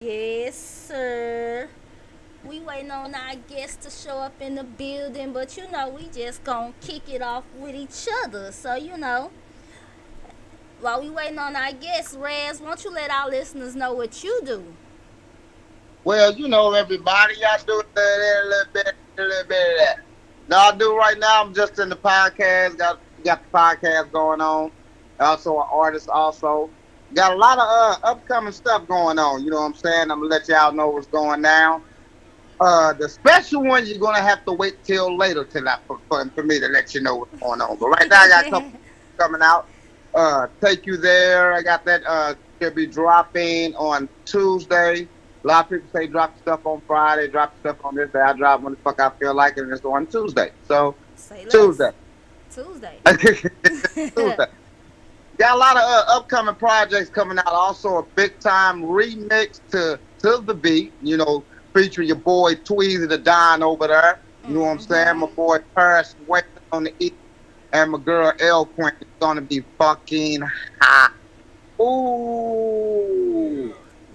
Yes, sir. We waiting on our guests to show up in the building, but we just gonna kick it off with each other. So, while we waiting on our guests, Raz, won't you let our listeners know what you do? Well, everybody, I do a little bit, a little bit of that. No, I do right now. I'm just in the podcast. Got the podcast going on. Also, an artist. Also, got a lot of upcoming stuff going on. You know what I'm saying? I'm gonna let y'all know what's going down. The special one you're gonna have to wait till later till for me to let you know what's going on. But right now, I got a couple coming out. Take you there. I got that. Should be dropping on Tuesday. A lot of people say drop stuff on Friday, drop stuff on this day. I drop when the fuck I feel like it, and it's on Tuesday. So Say less. Tuesday. Tuesday. Tuesday. Got a lot of upcoming projects coming out. Also, a big time remix to the beat. Featuring your boy Tweezy the Don over there. You know what I'm saying? My boy Paris waiting on the east, and my girl Elquint is gonna be fucking hot. Ooh,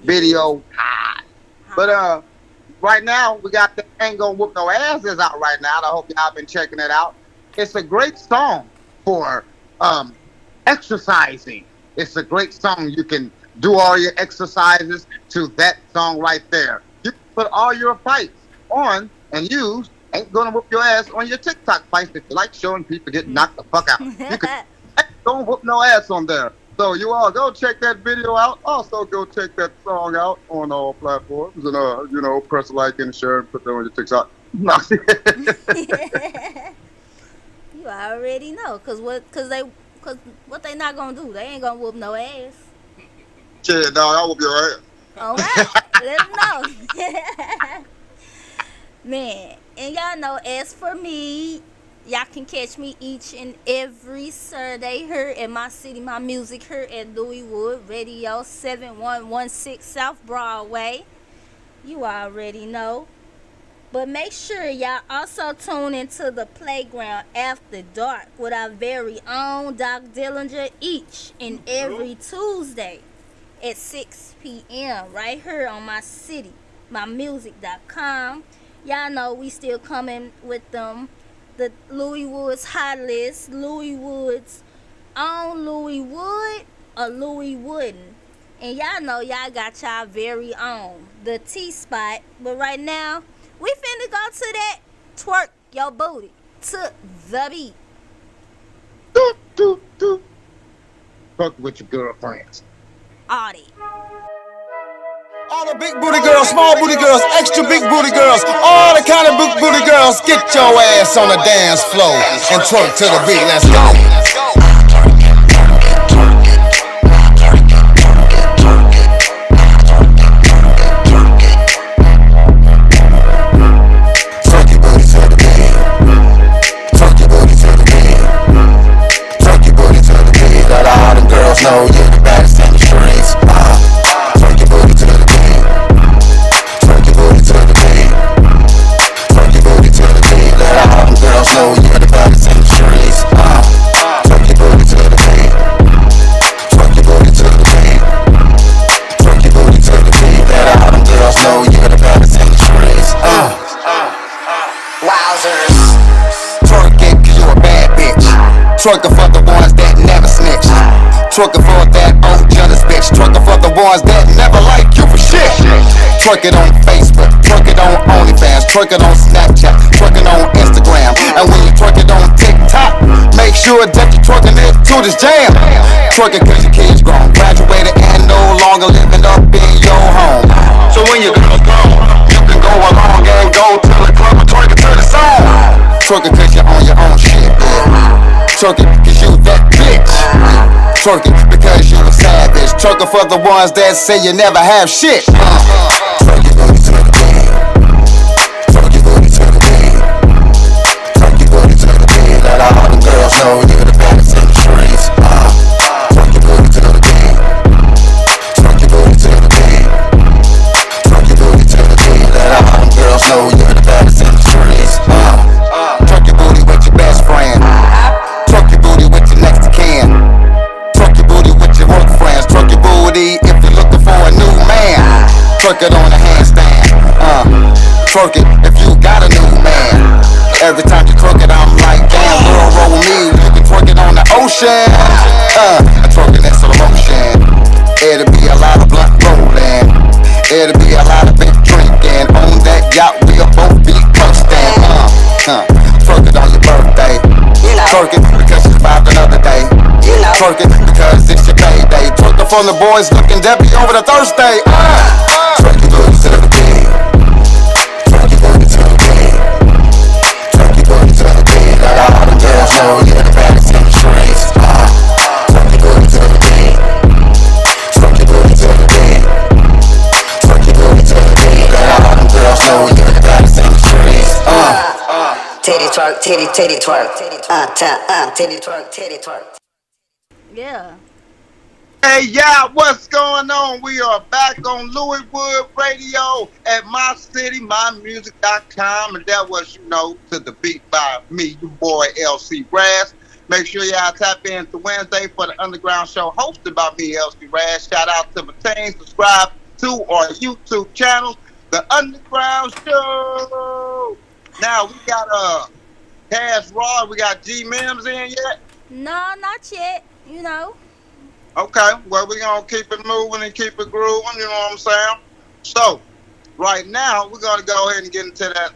video hot. But right now we got the Ain't Gonna Whoop No Ass is out right now. I hope y'all been checking it out. It's a great song for exercising. It's a great song. You can do all your exercises to that song right there. You can put all your fights on and use Ain't Gonna Whoop Your Ass on your TikTok fights if you like showing people getting knocked the fuck out. You can Ain't Gonna Whoop No Ass on there. So you all go check that video out. Also go check that song out on all platforms and press like and share and put that on your TikTok. You already know, cause what they not gonna do? They ain't gonna whoop no ass. Shit, dog, I whoop your ass. All right, let them know. Man, and y'all know, as for me, y'all can catch me each and every Saturday here in my city, my music here at Louis Wood Radio 7116 South Broadway. You already know. But make sure y'all also tune into the playground after dark with our very own Doc Dillinger each and every Tuesday at 6 p.m. right here on my city, mymusic.com. Y'all know we still coming with them. The Louis Woods hot list, Louis Woods on Louis Wood or Louis Wooden. And y'all know y'all got y'all very own, the T spot. But right now, we finna go to that twerk your booty to the beat. Do, do, do. Fuck with your girlfriends. Audie. All the big booty girls, small booty girls, extra big booty girls, all the kind of big booty girls, get your ass on the dance floor and twerk to the beat. Let's go. Know you're the baddest in the streets. Twerk your booty to the beat. Twerk your booty to the beat. Twerk your booty to the beat. Let all them girls know you're the baddest in the streets. Twerk your booty to the beat. Twerk your booty to the beat. Twerk your booty to the beat. Let all them girls know you're the baddest in the streets. Wowzers. Twerk it 'cause you a bad bitch. Twerking for the ones that never snitch. Twerking for that old jealous bitch. Twerking for the ones that never like you for shit. Twerk it on Facebook. Twerk it on OnlyFans. Twerk it on Snapchat. Twerk it on Instagram. And when you twerk it on TikTok, make sure that you're twerking it to this jam. Twerk it 'cause your kids grown, graduated, and no longer living up in your home. So when your girl's gone, you can go along and go to the club and twerk it to the song. Twerk it 'cause you're on your own shit, yeah. Twerk it 'cause you that bitch. Twerking because you a savage. Twerking for the ones that say you never have shit. Twerk your booty to the beat. Twerk your booty to the beat. Twerk your booty to the beat. Let all the girls know you're the baddest in the streets. Twerk your booty to the beat. Twerk your booty to the beat. Twerk your booty to the beat. Let all the girls know you're the baddest in the streets. Twerk your booty with your best friend. Twerk your booty with your next of kin. Twerk your booty with your work friends. Twerk your booty if you're looking for a new man. Twerk twerk it on a handstand. Twerk it if you got a new man. Every time you twerk it, I'm like, damn, girl, roll with me. You can twerk it on the ocean. Twerking in slow motion. It'll be a lot of blunt rolling. It'll be a lot of big drinking. On that yacht, we'll both be coasting. Twerk it on your birthday. Twerk it because you survived another day. Twerk it because it's your payday. Twerk it for the boys looking Debbie over the Thursday. Twerk it booty to the beat. Twerk it booty to the beat. Twerk it booty to the beat. Let all the girls know you're the baddest in the streets. Twerk it booty to the beat. Twerk it booty to the beat. Twerk it booty to the beat. Let all the girls know you're the baddest in the streets. Titty twerk, titty twerk, titty twerk, titty twerk. Yeah. Hey, yeah, what's going on? We are back on Louis Wood Radio at mycitymymusic.com, and that was, to the beat by me, your boy LC Raz. Make sure y'all tap in to Wednesday for the Underground Show hosted by me, LC Raz. Shout out to my team. Subscribe to our YouTube channel, The Underground Show. Now, we got Cash Raw. We got MiMs in yet? No, not yet. Okay, well, we're going to keep it moving and keep it grooving, you know what I'm saying? So, right now, we're going to go ahead and get into that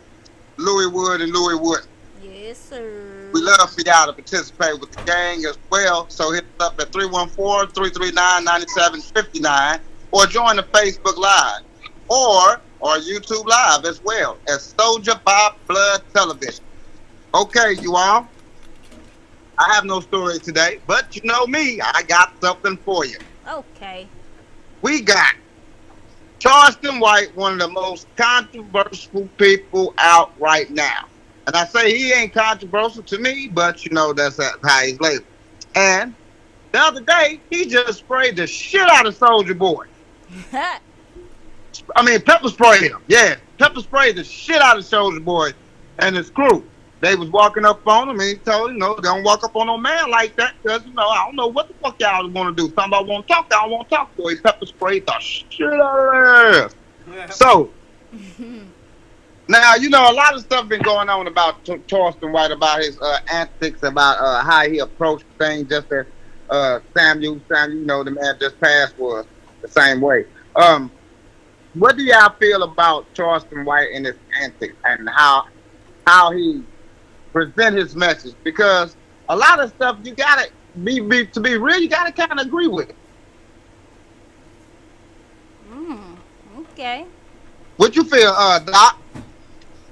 Louis Wood and Louis Wood. Yes, sir. We love for y'all to participate with the gang as well, so hit us up at 314-339-9759 or join the Facebook Live or YouTube Live as well as Soldier by Blood Television. Okay, you all. I have no story today, but you know me, I got something for you. Okay. We got Charleston White, one of the most controversial people out right now. And I say he ain't controversial to me, but that's how he's labeled. And the other day, he just sprayed the shit out of Soulja Boy. Pepper sprayed him. Yeah, pepper sprayed the shit out of Soulja Boy and his crew. They was walking up on him, and he told don't walk up on no man like that, because, I don't know what the fuck y'all want to do. Somebody want to talk, I don't want to talk. So he pepper sprayed the shit out of their ass. Yeah. So, now, a lot of stuff been going on about Charleston White, about his antics, about how he approached things, just as Samuel, the man just passed, was the same way. What do y'all feel about Charleston White and his antics, and how he present his message? Because a lot of stuff you gotta be to be real, you gotta kind of agree with it. Okay. What you feel, Doc?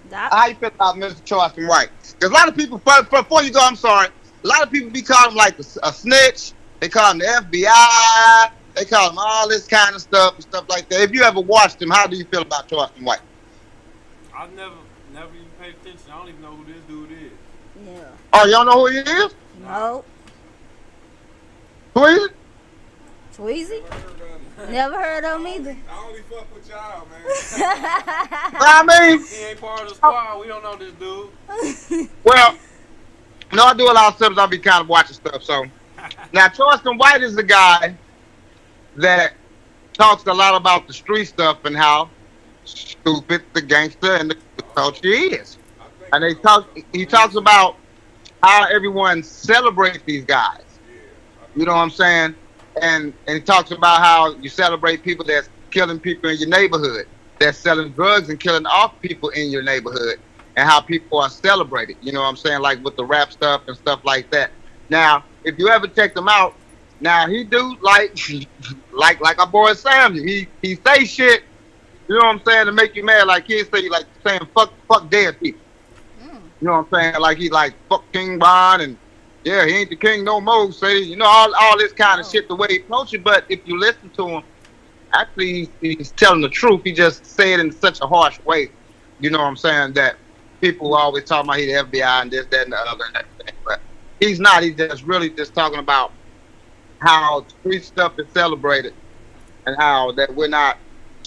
Doc? How you feel about Mr. Charleston White? Because a lot of people, before you go, I'm sorry, a lot of people be calling him like a snitch. They call him the FBI. They call him all this kind of stuff and stuff like that. If you ever watched him, how do you feel about Charleston White? I've never even paid attention. I don't even know who this dude is. Yeah. Oh, y'all know who he is? No. Who is it? Tweezy? Never heard of him either. I only fuck with y'all, man. He ain't part of the squad. We don't know this dude. Well, I do a lot of stuff. I'll be kind of watching stuff. So, now Charleston White is the guy that talks a lot about the street stuff and how stupid the gangster and the culture is. And he talks about how everyone celebrates these guys. You know what I'm saying? And he talks about how you celebrate people that's killing people in your neighborhood, that's selling drugs and killing off people in your neighborhood, and how people are celebrated. You know what I'm saying? Like with the rap stuff and stuff like that. Now, if you ever check them out, now he do like our boy Samuel. He say shit, you know what I'm saying, to make you mad. Like kids say, like saying fuck dead people. You know what I'm saying? Like he like fuck King Von, and yeah, he ain't the king no more. Say, all this kind of shit, the way he approach it. But if you listen to him, actually he's telling the truth. He just say it in such a harsh way. You know what I'm saying? That people always talking about he the FBI and this, that, and the other. And everything. But he's not. He's just really just talking about how street stuff is celebrated and how that we're not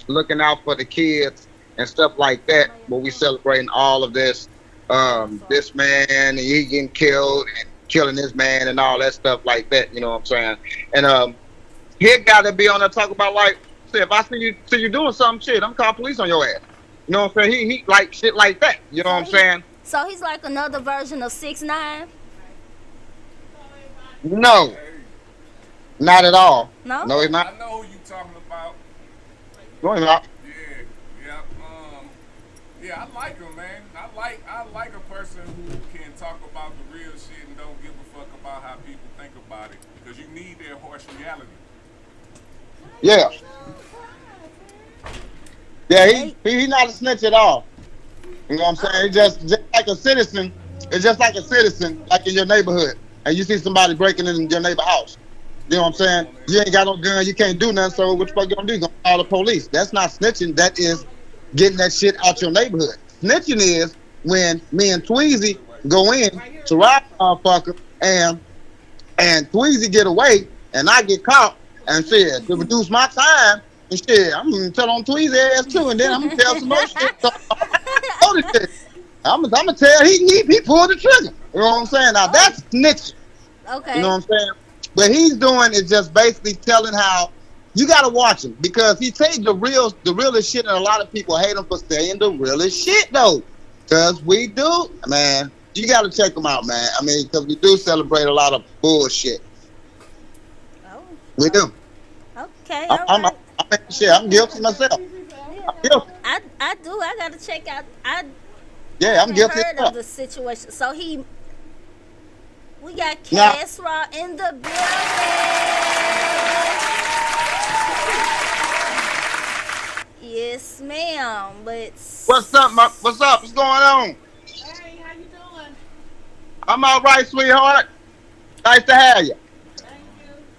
looking out for the kids and stuff like that. But we celebrating all of this. This man, and he getting killed and killing this man and all that stuff like that, you know what I'm saying? And he got to be on there talk about like Say if I see you doing something, shit, I'm calling police on your ass. You know what I'm saying? He like shit like that. You know So what I'm saying? so he's like another version of 6ix9ine. No, Hey, not at all. No. No, he's not. I know who you talking about. No, he's not. Yeah, yeah, yeah. I like him, man. I like a person who can talk about the real shit and don't give a fuck about how people think about it, because you need that harsh reality. Yeah, yeah. He, Hey. he he not a snitch at all. You know what I'm saying? He just like a citizen. It's just like a citizen, like in your neighborhood, and you see somebody breaking in your neighbor house. You know what I'm saying? You ain't got no gun, you can't do nothing. So what the fuck you gonna do? You gonna call the police? That's not snitching. That is getting that shit out your neighborhood. Snitching is when me and Tweezy go in to rob a motherfucker, and Tweezy get away, and I get caught, and shit to reduce my time. And shit, I'm gonna tell on Tweezy ass too, and then I'm gonna tell some more shit. So, I'm gonna tell he pulled the trigger. You know what I'm saying? Now that's snitching. Okay. You know what I'm saying? What he's doing is just basically telling how you gotta watch him because he says the realest shit, and a lot of people hate him for saying the realest shit though. Cause we do, man. You gotta check him out, man. I mean, cause we do celebrate a lot of bullshit. Oh. We do. Okay. I'm, All I'm, right. I'm shit. I'm guilty myself. I'm guilty. I do. I gotta check out. Yeah, I'm I guilty. heard As of the situation. So we got Now, Cass Raw in the building. Yes, ma'am. But what's up, what's up? What's going on? Hey, how you doing? I'm all right, sweetheart. Nice to have you. Thank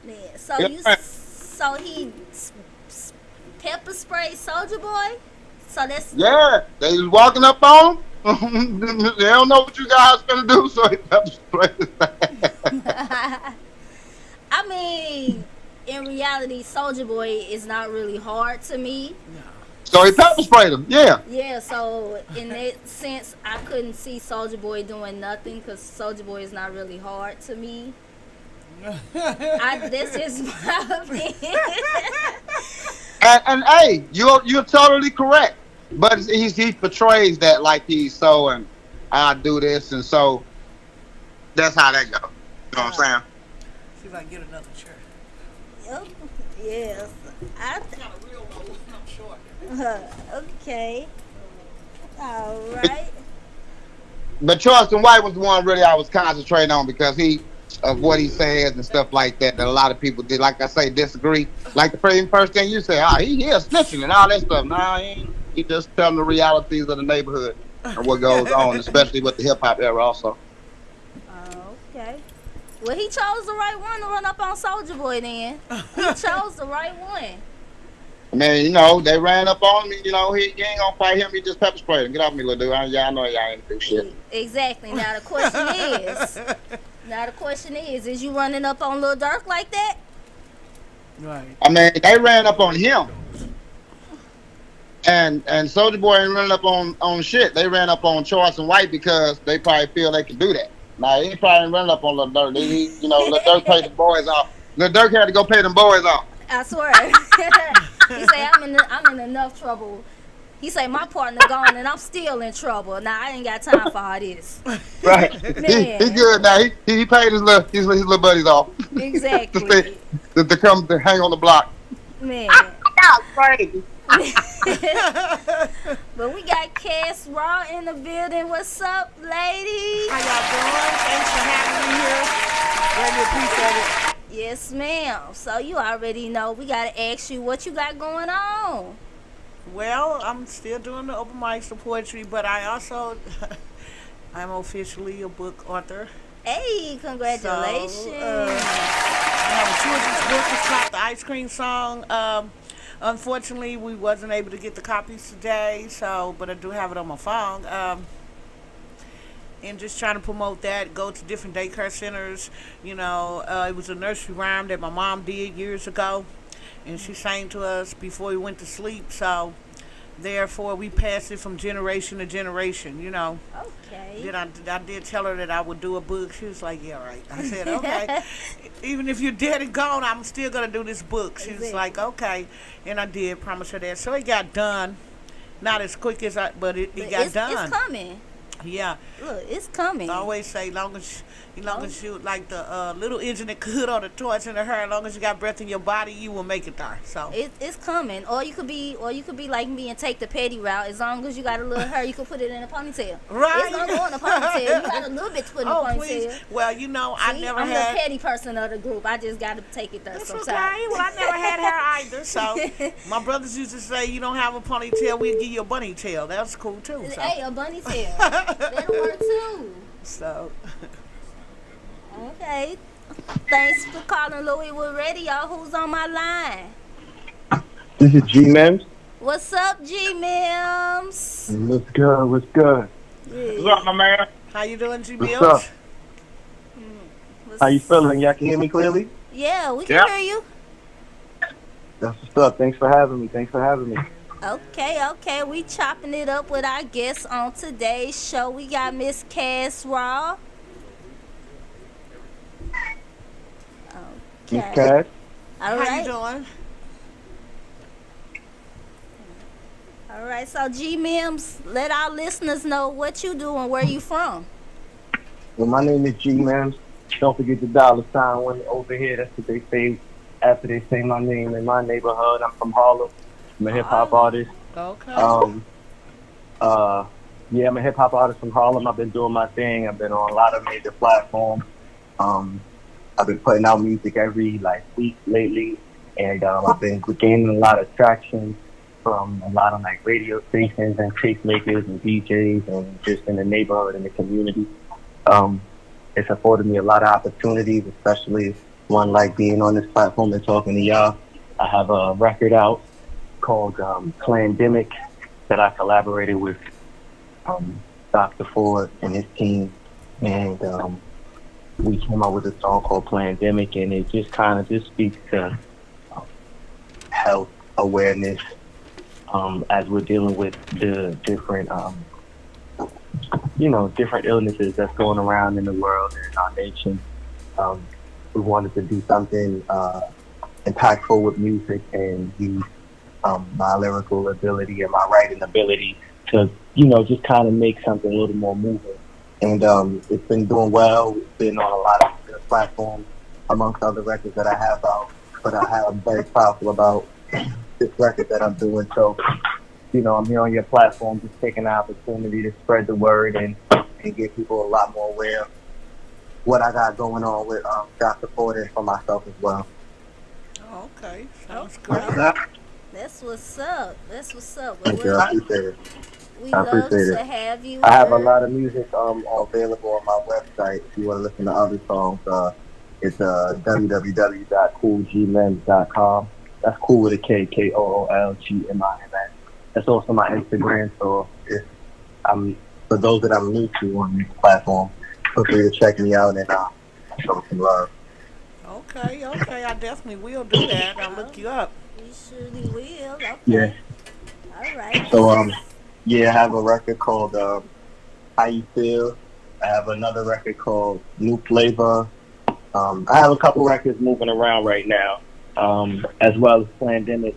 you. yeah, so Yeah. so he pepper sprayed Soldier Boy. So that's Yeah, they was walking up on him. They don't know what you guys gonna do, so he pepper sprayed his ass. I mean, in reality, Soldier Boy is not really hard to me. So he pepper sprayed him. Yeah. Yeah, so in that sense, I couldn't see Soldier Boy doing nothing because Soldier Boy is not really hard to me. This is my opinion. And hey, you're totally correct. But he portrays that like he's so and I do this and so that's how that goes. You know what I'm saying? See if I can get another chair. Yep. Yes. I Kind of real low. I'm short. okay. All right. But Charleston White was the one really I was concentrating on because of what he says and stuff like that a lot of people did, like I say, disagree. Like the first thing you say, he is snitching and all that stuff. Nah, he ain't. He just telling the realities of the neighborhood and what goes on, especially with the hip hop era also. Okay. Well, he chose the right one to run up on Soldier Boy. Then he chose the right one. I mean, you know, they ran up on me. You know, he ain't gonna fight him. He just pepper sprayed him. Get off me, little dude. Y'all know y'all ain't do shit. Exactly. Now the question is you running up on Lil Durk like that? Right. I mean, they ran up on him. And Soulja Boy ain't running up on shit. They ran up on Charleston White because they probably feel they can do that. Now he probably ain't running up on Lil Durk. Lil Durk paid the boys off. Lil Durk had to go pay them boys off. I swear. He say I'm in enough trouble. He say my partner gone and I'm still in trouble. Now I ain't got time for all this. Right. Man. He good now. He paid his little buddies off. Exactly. to come to hang on the block. Man. That's crazy. But we got Cass Raw in the building. What's up, ladies? How y'all doing? Thanks for having me here. Really appreciate it. Yes, ma'am. So you already know we gotta ask you what you got going on. Well, I'm still doing the open mics of poetry, but I also I'm officially a book author. Hey, congratulations. So, I have a children's book. It's called The Ice Cream Song. Unfortunately, we wasn't able to get the copies today, but I do have it on my phone. And just trying to promote that, go to different daycare centers. It was a nursery rhyme that my mom did years ago, and she sang to us before we went to sleep. So, therefore, we passed it from generation to generation. Okay. Then I did tell her that I would do a book. She was like, "Yeah, right." I said, "Okay." Even if you're dead and gone, I'm still gonna do this book. She was Exactly. like, okay, and I did promise her that. So it got done, not as quick as but it But got it's done. coming. Yeah, Look, it's coming. I always say, long as you like the little engine that could on the torch in the her, as long as you got breath in your body, you will make it there. So It's coming. Or you could be like me and take the petty route. As long as you got a little hair, you can put it in a ponytail. Right. It's gonna go in a ponytail. You got a little bit to put in a oh ponytail. please, well I See, never I'm had. the petty person of the group. I just got to take it there That's sometimes. okay. Well, I never had hair either. So my brothers used to say, you don't have a ponytail, we'll give you a bunny tail. That's cool too. So. Hey, a bunny tail. That'll work too. So. Okay. Thanks for calling Louis Wood Radio. Who's on my line? This is G-Mims. What's up, G-Mims? What's good? What's good? What's up, my man? How you doing, G What's Mills? up? How you feeling? Y'all can hear me clearly? Yeah, we can Yeah. hear you. That's what's up. Thanks for having me. Okay. We chopping it up with our guests on today's show. We got Miss Cass Raw. Miss Okay. Cass? All How right. you doing? All right. So G-Mims, let our listeners know what you do and where you from. Well, my name is G-Mims. Don't forget the $ when over here. That's what they say after they say my name in my neighborhood. I'm from Harlem. I'm a hip-hop artist. Okay. Yeah, I'm a hip-hop artist from Harlem. I've been doing my thing. I've been on a lot of major platforms. I've been putting out music every week lately, and I've been gaining a lot of traction from a lot of radio stations and tastemakers and DJs and just in the neighborhood and the community. It's afforded me a lot of opportunities, especially one like being on this platform and talking to y'all. I have a record out called Plandemic that I collaborated with Dr. Ford and his team, and we came out with a song called Plandemic, and it just kind of just speaks to health awareness as we're dealing with the different, different illnesses that's going around in the world and in our nation. We wanted to do something impactful with music and use my lyrical ability and my writing ability to, just kind of make something a little more moving. And it's been doing well. It's been on a lot of platforms, amongst other records that I have out. But I'm very powerful about this record that I'm doing. So, I'm here on your platform, just taking the opportunity to spread the word and get people a lot more aware of what I got going on with Dr. Ford and for myself as well. Okay. Sounds great. That's what's up. Thank you. I appreciate it. We I love appreciate to it. have you. I have a here. lot of music available on my website. If you want to listen to other songs, it's www.coolgmims.com. That's cool with a K, KOOLGMIMS. That's also my Instagram. So for those that I'm new to on this platform, feel free to check me out and show some love. Okay. I definitely will do that. I'll look you up. We surely will. Okay. Yeah. All right. So I have a record called How You Feel. I have another record called New Flavor. I have a couple records moving around right now, as well as Plandemic.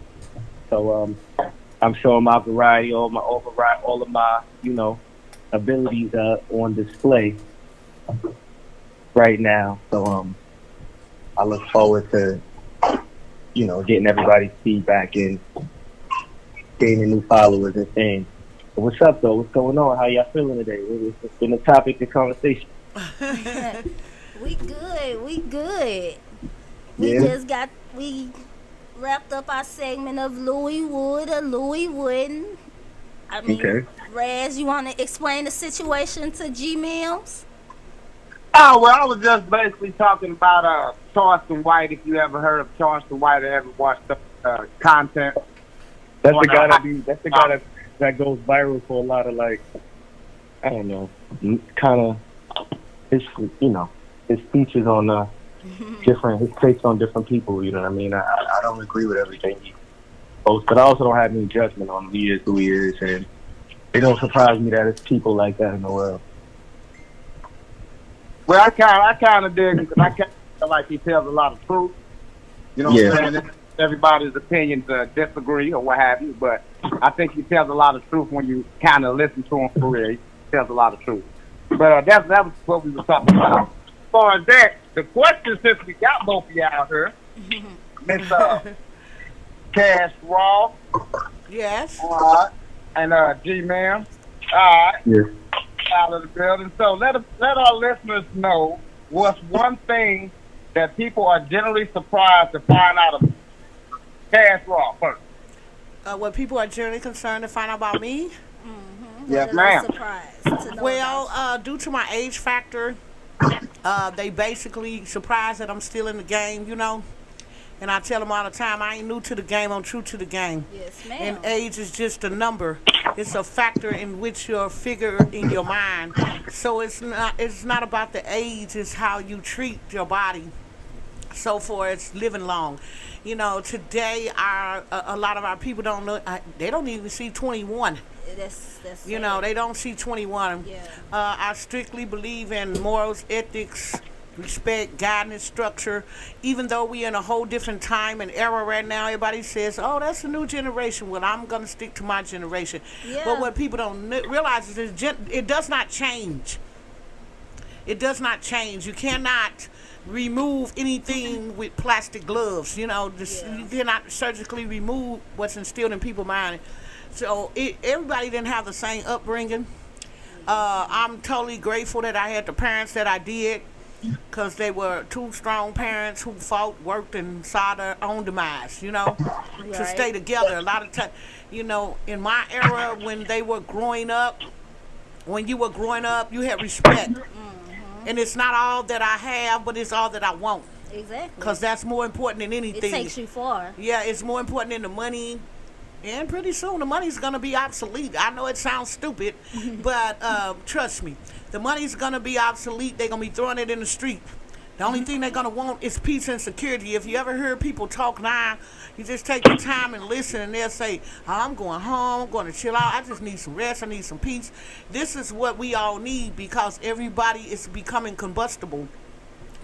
So I'm showing my variety, all of my abilities on display right now. So I look forward to getting everybody's feedback and gaining new followers and things. But what's up though? What's going on? How y'all feeling today? What's been the topic of conversation? We good. Yeah. We wrapped up our segment of Louis Wood or Louis Wooden. I mean, Okay. Raz, you want to explain the situation to G-Mills? Oh, well, I was just basically talking about Charleston White. If you ever heard of Charleston White or ever watched the content. That's the guy that goes viral for a lot of kind of his speeches on his takes on different people. You know what I mean? I don't agree with everything he posts, but I also don't have any judgment on who he is, and it don't surprise me that it's people like that in the world. Well, I kind of dig it. feel like he tells a lot of truth. You know Yeah. what I'm saying? Everybody's opinions disagree or what have you, but I think he tells a lot of truth when you kind of listen to him for real. He tells a lot of truth. But that was what we were talking about. As far as that, the question, since we got both of you out here, Miss Cash Raw, Yes. all right, and G-Man, all right, Yeah. out of the building. So let our listeners know what's one thing that people are generally surprised to find out of Cash Raw first. What people are generally concerned to find out about me? Yes, What a ma'am. surprise to know about you. Well, due to my age factor, they basically surprised that I'm still in the game, you know. And I tell them all the time, I ain't new to the game, I'm true to the game. Yes, ma'am. And age is just a number. It's a factor in which you're figure in your mind. So it's not about the age, it's how you treat your body. So for it's living long. You know, today a lot of our people don't know, they don't even see 21. That's You know, they don't see 21. Yeah. I strictly believe in morals, ethics, respect, guidance, structure. Even though we're in a whole different time and era right now, everybody says, oh, that's a new generation. Well, I'm going to stick to my generation. Yeah. But what people don't realize is it does not change. It does not change. You cannot remove anything with plastic gloves. You know, you cannot surgically remove what's instilled in people's mind. So everybody didn't have the same upbringing. I'm totally grateful that I had the parents that I did, because they were two strong parents who fought, worked, and saw their own demise, you know, to Right. stay together. A lot of times, you know, in my era when they were growing up, when you were growing up, you had respect. And it's not all that I have, but it's all that I want, Exactly. because that's more important than It anything. takes you far. Yeah, it's more important than the money. And pretty soon the money's going to be obsolete. I know it sounds stupid, but trust me, the money's going to be obsolete. They're going to be throwing it in the street. The only thing they're going to want is peace and security. If you ever hear people talk now, you just take your time and listen, and they'll say, oh, I'm going home, I'm going to chill out, I just need some rest, I need some peace. This is what we all need, because everybody is becoming combustible,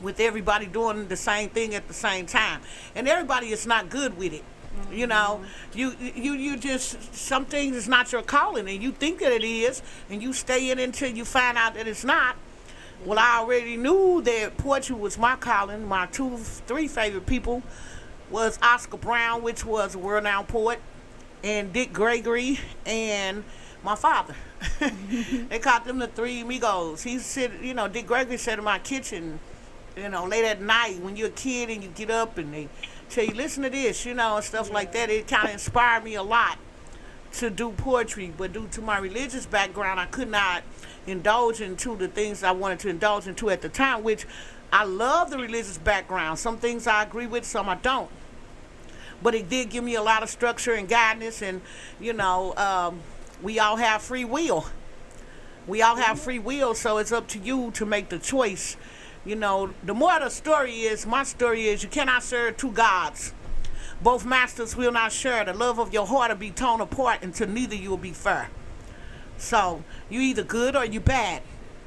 with everybody doing the same thing at the same time. And everybody is not good with it. You know, you just, some things is not your calling, and you think that it is, and you stay in until you find out that it's not. Well, I already knew that poetry was my calling. My 3 favorite people was Oscar Brown, which was a world-renowned poet, and Dick Gregory, and my father. They called them the 3 amigos. He said, you know, Dick Gregory said in my kitchen, you know, late at night when you're a kid and you get up and they tell you, listen to this, you know, and stuff like that. It kind of inspired me a lot to do poetry, but due to my religious background, I could not indulge into the things I wanted to indulge into at the time, which I love the religious background. Some things I agree with, some I don't. But it did give me a lot of structure and guidance, and, you know, we all have free will. We all have free will, so it's up to you to make the choice. You know, the more the story is, my story is, you cannot serve 2 gods. Both masters will not share. The love of your heart will be torn apart until neither you will be fair. So, you either good or you bad.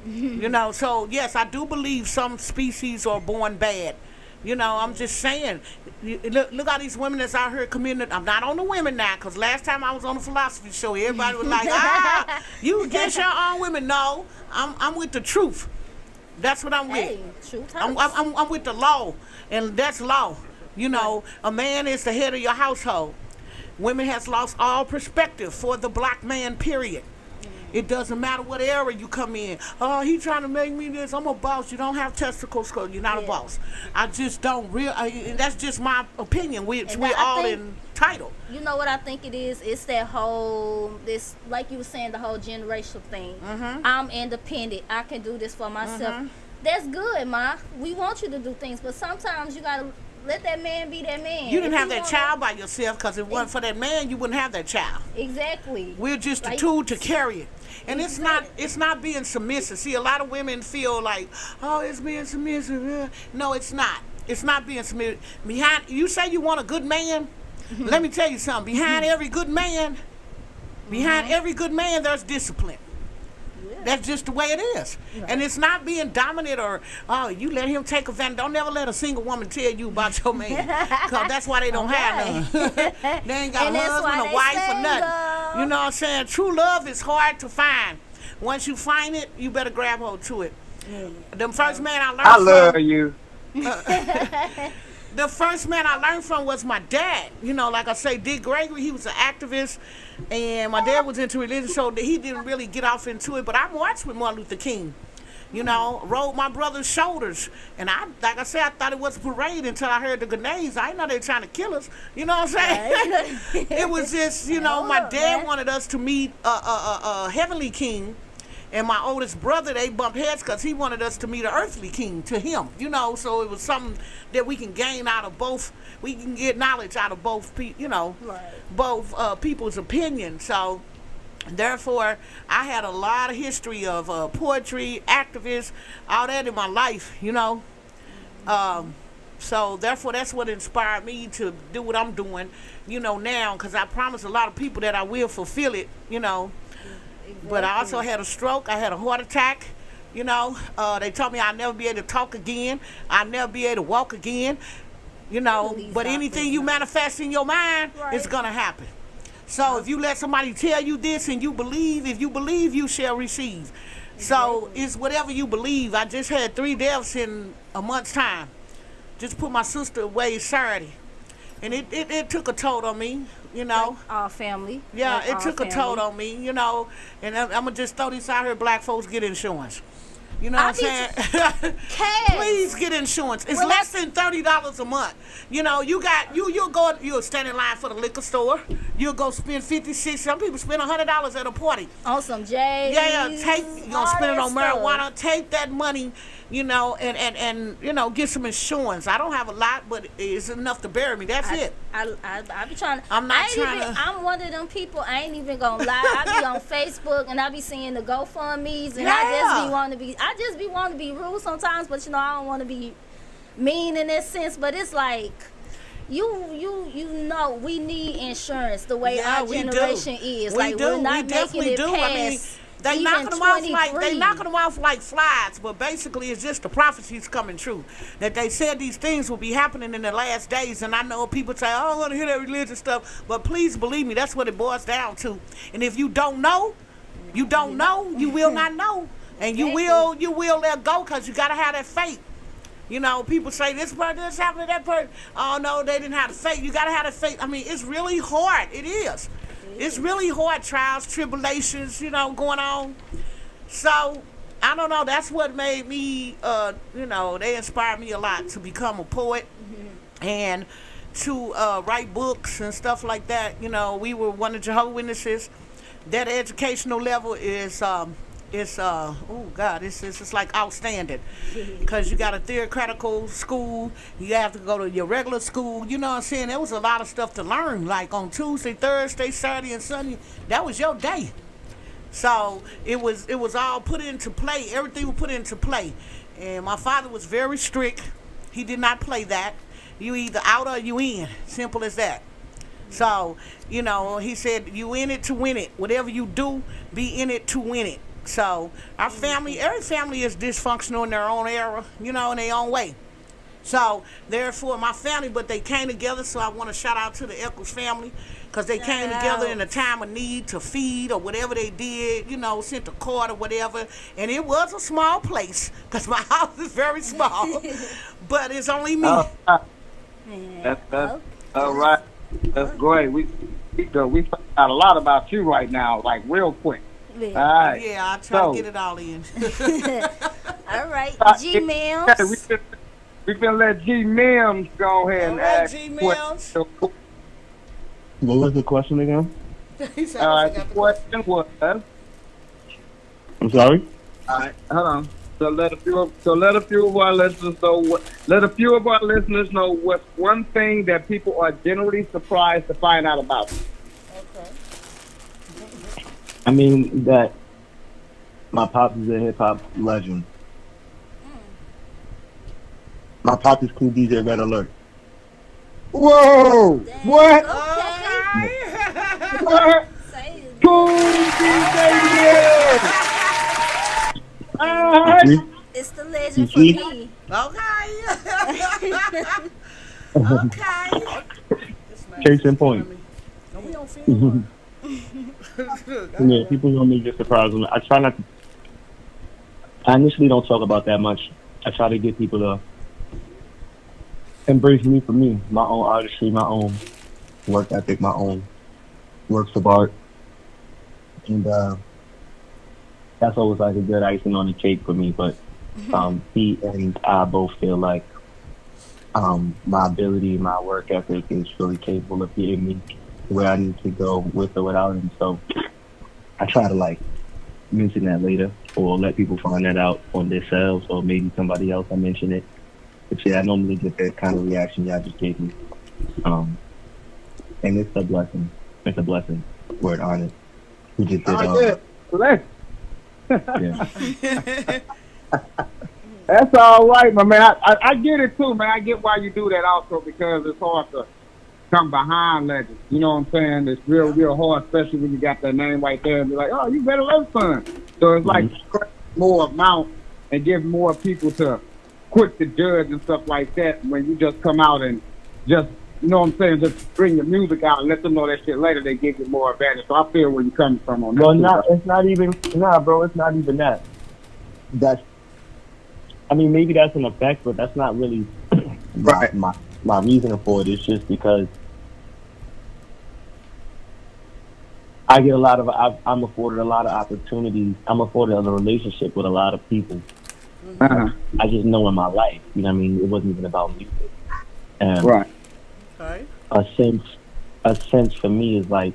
You know, so yes, I do believe some species are born bad. You know, I'm just saying, look at these women that's out here committing. I'm not on the women now, because last time I was on the philosophy show, everybody was like, you against your own women. No, I'm with the truth. That's what I'm with. Hey, truth I'm, hurts. I'm with the law, and that's law. You know, a man is the head of your household. Women has lost all perspective for the black man, period. It doesn't matter what era you come in. Oh, he trying to make me this. I'm a boss. You don't have testicles because you're not a boss. I just don't that's just my opinion, which And we're I all think- entitled. You know what I think it is? It's that whole, this, like you were saying, the whole generational thing. I'm independent. I can do this for myself. That's good, Ma. We want you to do things, but sometimes you got to let that man be that man. You didn't If have he that wanna- child by yourself, because if it wasn't for that man, you wouldn't have that child. Exactly. We're just a Like- tool to carry it. And it's not being submissive. See, a lot of women feel like, oh, it's being submissive. No, it's not. It's not being submissive. Behind, you say you want a good man. Let me tell you something. Behind every good man, there's discipline. That's just the way it is. And it's not being dominant or, oh, you let him take advantage. Don't never let a single woman tell you about your man. Because that's why they don't have none. They ain't got And a that's husband, why a they wife, or single. nothing. You know what I'm saying? True love is hard to find. Once you find it, you better grab hold to it. The first man I learned I from. love you. The first man I learned from was my dad. You know, like I say, Dick Gregory, he was an activist, and my dad was into religion, so he didn't really get off into it. But I marched with Martin Luther King, you know, rode my brother's shoulders. And like I said, I thought it was a parade until I heard the grenades. I didn't know they were trying to kill us. You know what I'm saying? It was just, you know, my dad wanted us to meet a heavenly king. And my oldest brother, they bumped heads because he wanted us to meet an earthly king to him, you know. So it was something that we can gain out of both. We can get knowledge out of both, both people's opinions. So therefore, I had a lot of history of poetry, activists, all that in my life, you know. So therefore, that's what inspired me to do what I'm doing, you know, now. Because I promised a lot of people that I will fulfill it, you know. But I also had a stroke. I had a heart attack. You know, they told me I'd never be able to talk again. I'd never be able to walk again. You know, but anything you manifest in your mind, it's going to happen. So if you let somebody tell you this and you believe, if you believe, you shall receive. So it's whatever you believe. I just had 3 deaths in a month's time. Just put my sister away Saturday. And it took a toll on me, you know. Like our family. Yeah, like it took a toll on me, you know. And I'm going to just throw this out here, black folks get insurance. You know what I'm saying? Please get insurance. It's less than $30 a month. You know, you'll stand in line for the liquor store. You'll go spend $50, $60. Some people spend $100 at a party. On some J's. Yeah, you're gonna spend it on marijuana. Take that money, you know, and you know, get some insurance. I don't have a lot, but it's enough to bury me. That's it. I be trying to. I'm one of them people. I ain't even gonna lie. I be on Facebook and I be seeing the GoFundMe's and I just be wanting to be rude sometimes, but you know I don't want to be mean in this sense. But it's like. You know we need insurance the way our generation is. We're not making it past. They knocking them off like flies, but basically it's just the prophecies coming true. That they said these things will be happening in the last days, and I know people say, "Oh, I don't want to hear that religious stuff," but please believe me, that's what it boils down to. And if you don't know, you don't know. You will not know, and you will let go because you gotta have that faith. You know, people say this happened to that person. Oh no, they didn't have the faith. You gotta have the faith. I mean, it's really hard. It is. It's really hard, trials, tribulations, you know, going on. So, I don't know, that's what made me, you know, they inspired me a lot to become a poet and to write books and stuff like that. You know, we were one of Jehovah's Witnesses. That educational level is, it's like outstanding because you got a theoretical school, you have to go to your regular school, you know what I'm saying? There was a lot of stuff to learn, like on Tuesday, Thursday, Saturday, and Sunday. That was your day. So it was all put into play. Everything was put into play. And my father was very strict. He did not play that. You either out or you in. Simple as that. So, you know, he said, you in it to win it. Whatever you do, be in it to win it. So our family, every family is dysfunctional in their own era, you know, in their own way. So therefore my family, but they came together. So I want to shout out to the Eccles family because they came together in a time of need to feed or whatever they did, you know, sent a card or whatever. And it was a small place because my house is very small, but it's only me. That's all right. That's great. We find out a lot about you right now, like real quick. All right. Yeah, I'll try to get it all in. All right, G-MiMs. We can let G-MiMs go ahead and ask G-MiMs. What was the question again? The question was. I'm sorry. All right, hold on. So let a few of our listeners know what's one thing that people are generally surprised to find out about. Okay. I mean that my pop is a hip hop legend. My pop is Cool DJ Red Alert. Whoa! Dang. What? Okay. What? Cool DJ Red! wasn't for see? me. Okay. Okay. This man Case is in point. killing me. No, we don't feel one. Yeah, people normally get surprised when I try not to. I initially don't talk about that much. I try to get people to embrace me for me, my own artistry, my own work ethic, my own works of art, and that's always like a good icing on the cake for me. But he and I both feel like my ability, my work ethic is really capable of getting me where I need to go with or without him. So I try to like mention that later or let people find that out on themselves or maybe somebody else I mention it. But yeah, I normally get that kind of reaction y'all just gave me. Um, and it's a blessing. It's a blessing. Word on it. We just did Oh yeah. Bless. yeah. That's all right, my man. I get it too, man. I get why you do that also because it's hard to come behind legends. You know what I'm saying? It's real hard, especially when you got that name right there and be like, oh, you better love son. So it's like more amount and give more people to quick to judge and stuff like that when you just come out and just, you know what I'm saying, just bring your music out and let them know that shit later, they give you more advantage. So I feel where you're coming from on that. Well, too, it's not even, nah, bro, it's not even that. That's, I mean, maybe that's an effect, but that's not really Right. my reasoning for it. It's just because I get a lot of, I'm afforded a lot of opportunities. I'm afforded a relationship with a lot of people. Uh-huh. I just know in my life, you know what I mean? It wasn't even about music. Right. Okay. A sense for me is like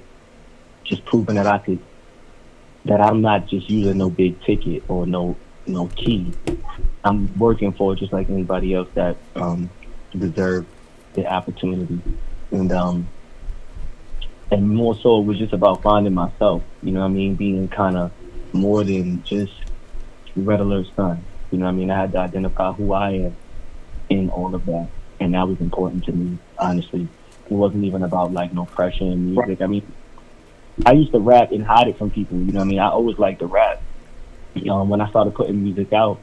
just proving that that I'm not just using no big ticket or no key. I'm working for it just like anybody else that deserve the opportunity. And more so it was just about finding myself, you know what I mean, being kind of more than just Red Alert son. You know what I mean? I had to identify who I am in all of that. And that was important to me, honestly. It wasn't even about like no pressure in music. I mean, I used to rap and hide it from people, you know what I mean? I always liked to rap. When I started putting music out,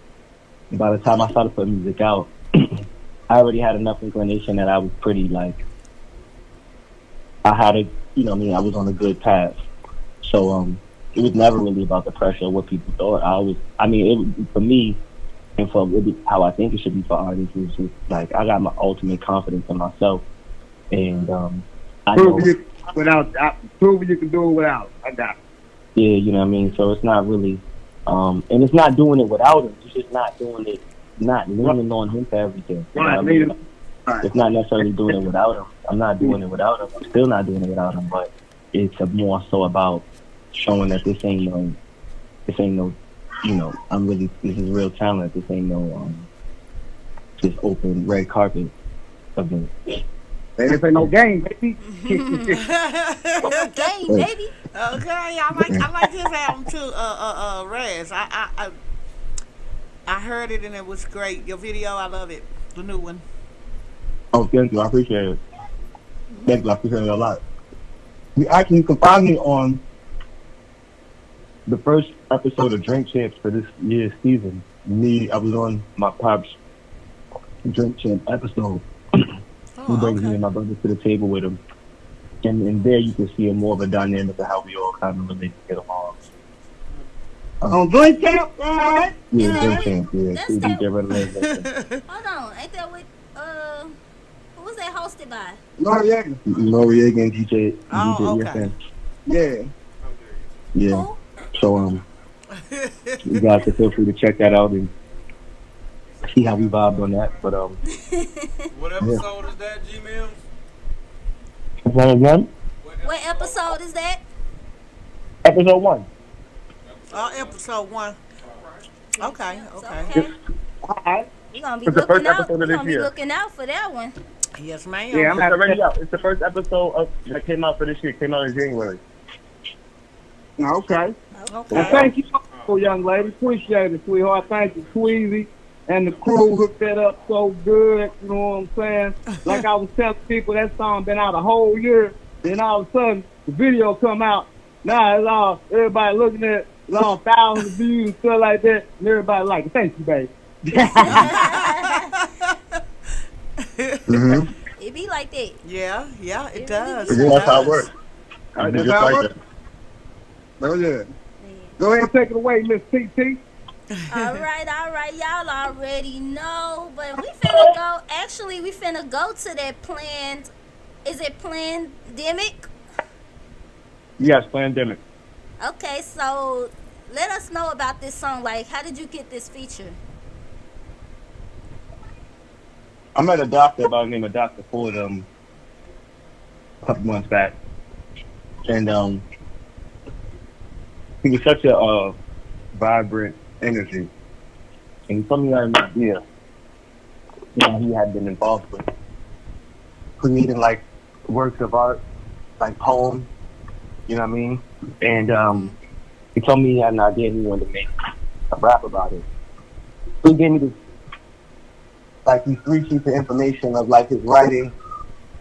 by the time I started putting music out, I already had enough inclination that I was pretty like, I had a, you know what I mean, I was on a good path. So it was never really about the pressure of what people thought. For me, and for how I think it should be for artists, it's just like I got my ultimate confidence in myself, and I know. Prove you can do it without. I got it. Yeah, you know what I mean. So it's not really, and it's not doing it without him. It's just not doing it, not leaning on him for everything. You know what I mean? It's not necessarily doing it without him. I'm not doing it without him. I'm still not doing it without him. But it's more so about showing that this ain't no, this is real talent. This ain't no, just open red carpet event. This ain't no game, baby. Game, baby. Okay, I like his album too. Raz. I heard it and it was great. Your video, I love it. The new one. Oh, thank you. I appreciate it. Thank you. I appreciate it a lot. You can find me on the first episode of Drink Champs for this year's season. I was on my pop's Drink Champ episode. He brings me and my brother to the table with him. And there you can see more of a dynamic of how we all kind of relate to get along. On Drink Champ, right? Yeah, Drink Champ, yeah. That's DJ Hold on, ain't that with who was that hosted by? Noriega. Noriega and DJ okay. Yeah. Yeah. So you guys can feel free to check that out and see how we vibed on that. But What episode is that, G-Mills? What episode is that? Episode 1. Oh, episode 1. Okay. Alright. We're gonna be It's the looking first out. episode We're of this gonna be year. looking out for that one. Yes, ma'am. Yeah, It's already out. It's the first episode that came out for this year. It came out in January. Okay. Okay. Well, thank you, young lady. Appreciate it, sweetheart. Thank you, Tweezy. And the crew hooked that up so good, you know what I'm saying? Like I was telling people, that song been out a whole year. Then all of a sudden, the video come out. Now it's all, everybody looking at it. It's all thousands of views and stuff like that. And everybody like it. Thank you, baby. Mm-hmm. It be like that. Yeah, yeah, it It does. really It That's how it does. works. All right, It's that's just how it like works. that. Oh yeah. Man. Go ahead and take it away, Miss TT. All right, y'all already know, but we finna go. Actually, we finna go to that planned. Is it pandemic? Yes, pandemic. Okay, so let us know about this song. Like, how did you get this feature? I met a doctor by the name of Dr. Ford a couple months back, and he was such a vibrant energy, and he told me that an idea, he had been involved with creating like works of art, like poems, you know what I mean? And he told me he had an idea and he wanted to make a rap about it. So he gave me this, like these 3 sheets of information of like his writing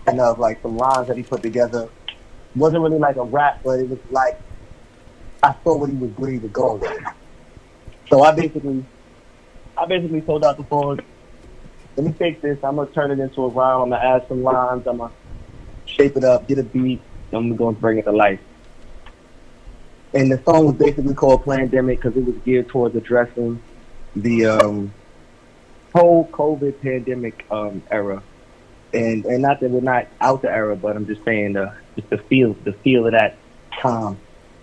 and of like some lines that he put together. It wasn't really like a rap, but it was like I saw what where he was going with it. So I basically told Dr. Ford, let me take this, I'm gonna turn it into a rhyme, I'm gonna add some lines, I'm gonna shape it up, get a beat, and I'm gonna bring it to life. And the song was basically called Pandemic because it was geared towards addressing the whole COVID pandemic era. And not that we're not out the era, but I'm just saying just the feel of that time.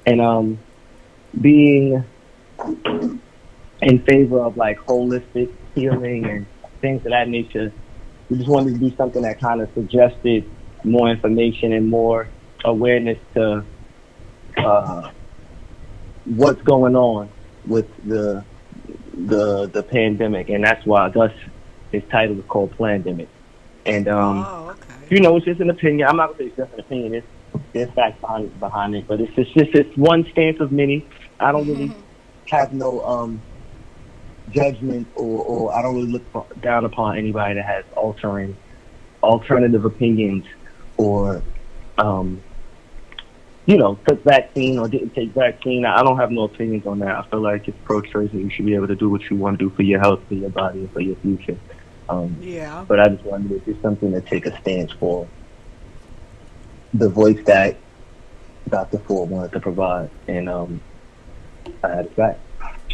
And being in favor of like holistic healing and things of that nature, we just wanted to do something that kind of suggested more information and more awareness to what's going on with the pandemic, and that's why thus his title is called Plandemic. And Oh, okay. it's just an opinion. I'm not gonna say it's just an opinion. There's facts behind it, but it's one stance of many. I don't really have no judgment or I don't really look down upon anybody that has alternative opinions or took vaccine or didn't take vaccine. I don't have no opinions on that. I feel like it's pro-choice and you should be able to do what you want to do for your health, for your body, and for your future. Yeah. But I just wanted to do something to take a stance for the voice that Dr. Ford wanted to provide. And I had it back.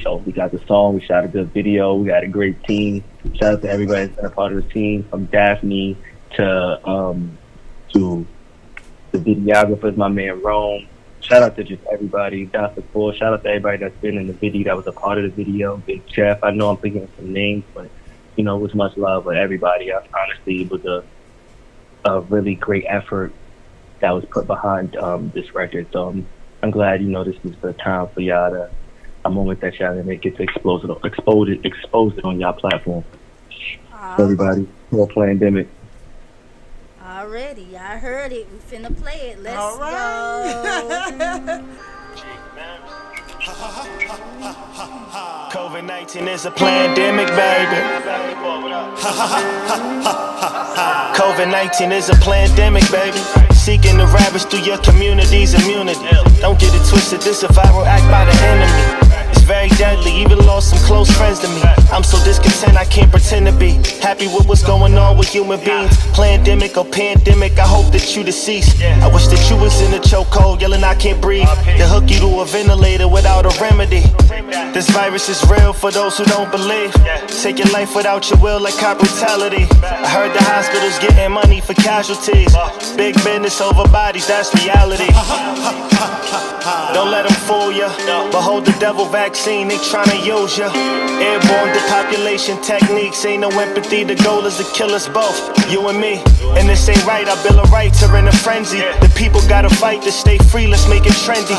So we got the song, we shot a good video, we got a great team. Shout out to everybody that's been a part of the team, from Daphne to the videographers, my man Rome. Shout out to just everybody, Dr. Ford. Shout out to everybody that's been in the video, that was a part of the video. Big Jeff, I know I'm thinking of some names, but it was much love for everybody. Honestly, it was a really great effort that was put behind this record. So I'm glad, this is the time for y'all to, a moment that y'all didn't get to expose it on y'all platform. Everybody, more Plandemic. Already, I heard it. We finna play it. Let's All right. go. COVID-19 is a pandemic, baby. COVID-19 is a pandemic, baby. Seeking to ravage through your community's immunity. Don't get it twisted, this a viral act by the enemy. It's very deadly, even lost some close friends to me. I'm so discontent, I can't pretend to be happy with what's going on with human beings. Plandemic or pandemic, I hope that you deceased. I wish that you was in a chokehold, yelling I can't breathe. They hook you to a ventilator without a remedy. This virus is real for those who don't believe. Take your life without your will like cop brutality. I heard the hospitals getting money for casualties. Big business over bodies, that's reality. Don't let them fool ya. Behold the devil vaccine, they tryna use ya. Airborne depopulation techniques, ain't no empathy. The goal is to kill us both, you and me. And this ain't right, our Bill of Rights are in a frenzy. The people gotta fight to stay free, let's make it trendy.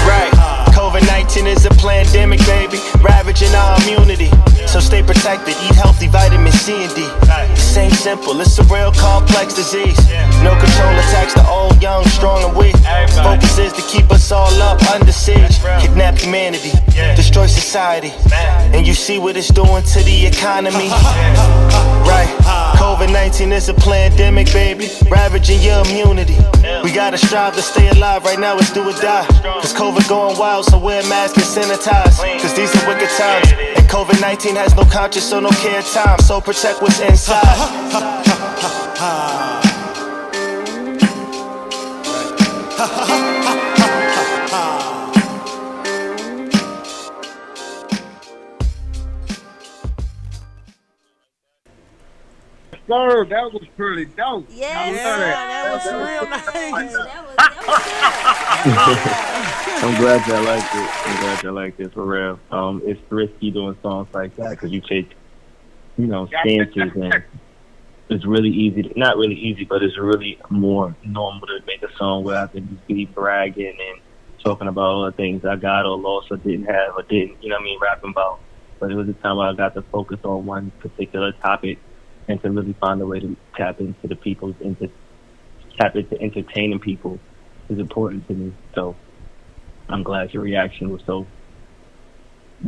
Right. COVID-19 is a plandemic, baby, ravaging our immunity. So stay protected, eat healthy, vitamin C and D. This ain't simple, it's a real complex disease. No control attacks the old, young, strong and weak. Focus is to keep us all up under siege. Kidnap humanity, destroy society. And you see what it's doing to the economy. Right, COVID-19 is a plandemic, baby, ravaging your immunity. We gotta strive to stay alive, right now it's do or die. Cause COVID going wild, so wear a mask and sanitize. Cause these are wicked times. And COVID-19 has no conscience, so no care time. So protect what's inside. Sir, that was pretty dope. I Yes, love Yeah, sir. that. that was real nice. I'm glad y'all liked it. I'm glad y'all liked it for real. It's risky doing songs like that because you take, chances, and it's really easy. Not really easy, but it's really more normal to make a song where I can just be bragging and talking about all the things I got or lost or didn't have or didn't, rapping about. But it was a time where I got to focus on one particular topic and to really find a way to tap into the people's, tap into entertaining people is important to me. So I'm glad your reaction was so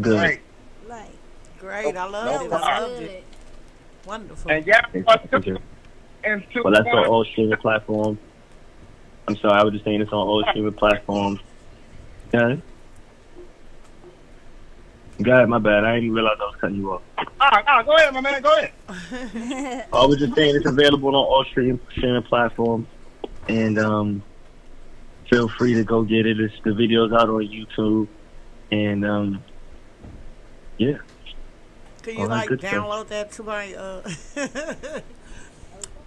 good. Right. Like, Great, I loved that it. was I loved good. it. Wonderful. And y'all Thank you. and two Well, that's on all streaming platforms. I'm sorry, I was just saying it's on all streaming platforms. Yeah. Go ahead, my bad. I didn't realize I was cutting you off. Go ahead, my man. Go ahead. I was just saying it's available on all streaming platforms. And feel free to go get it. The video's out on YouTube. And yeah. Can you good stuff. download that to my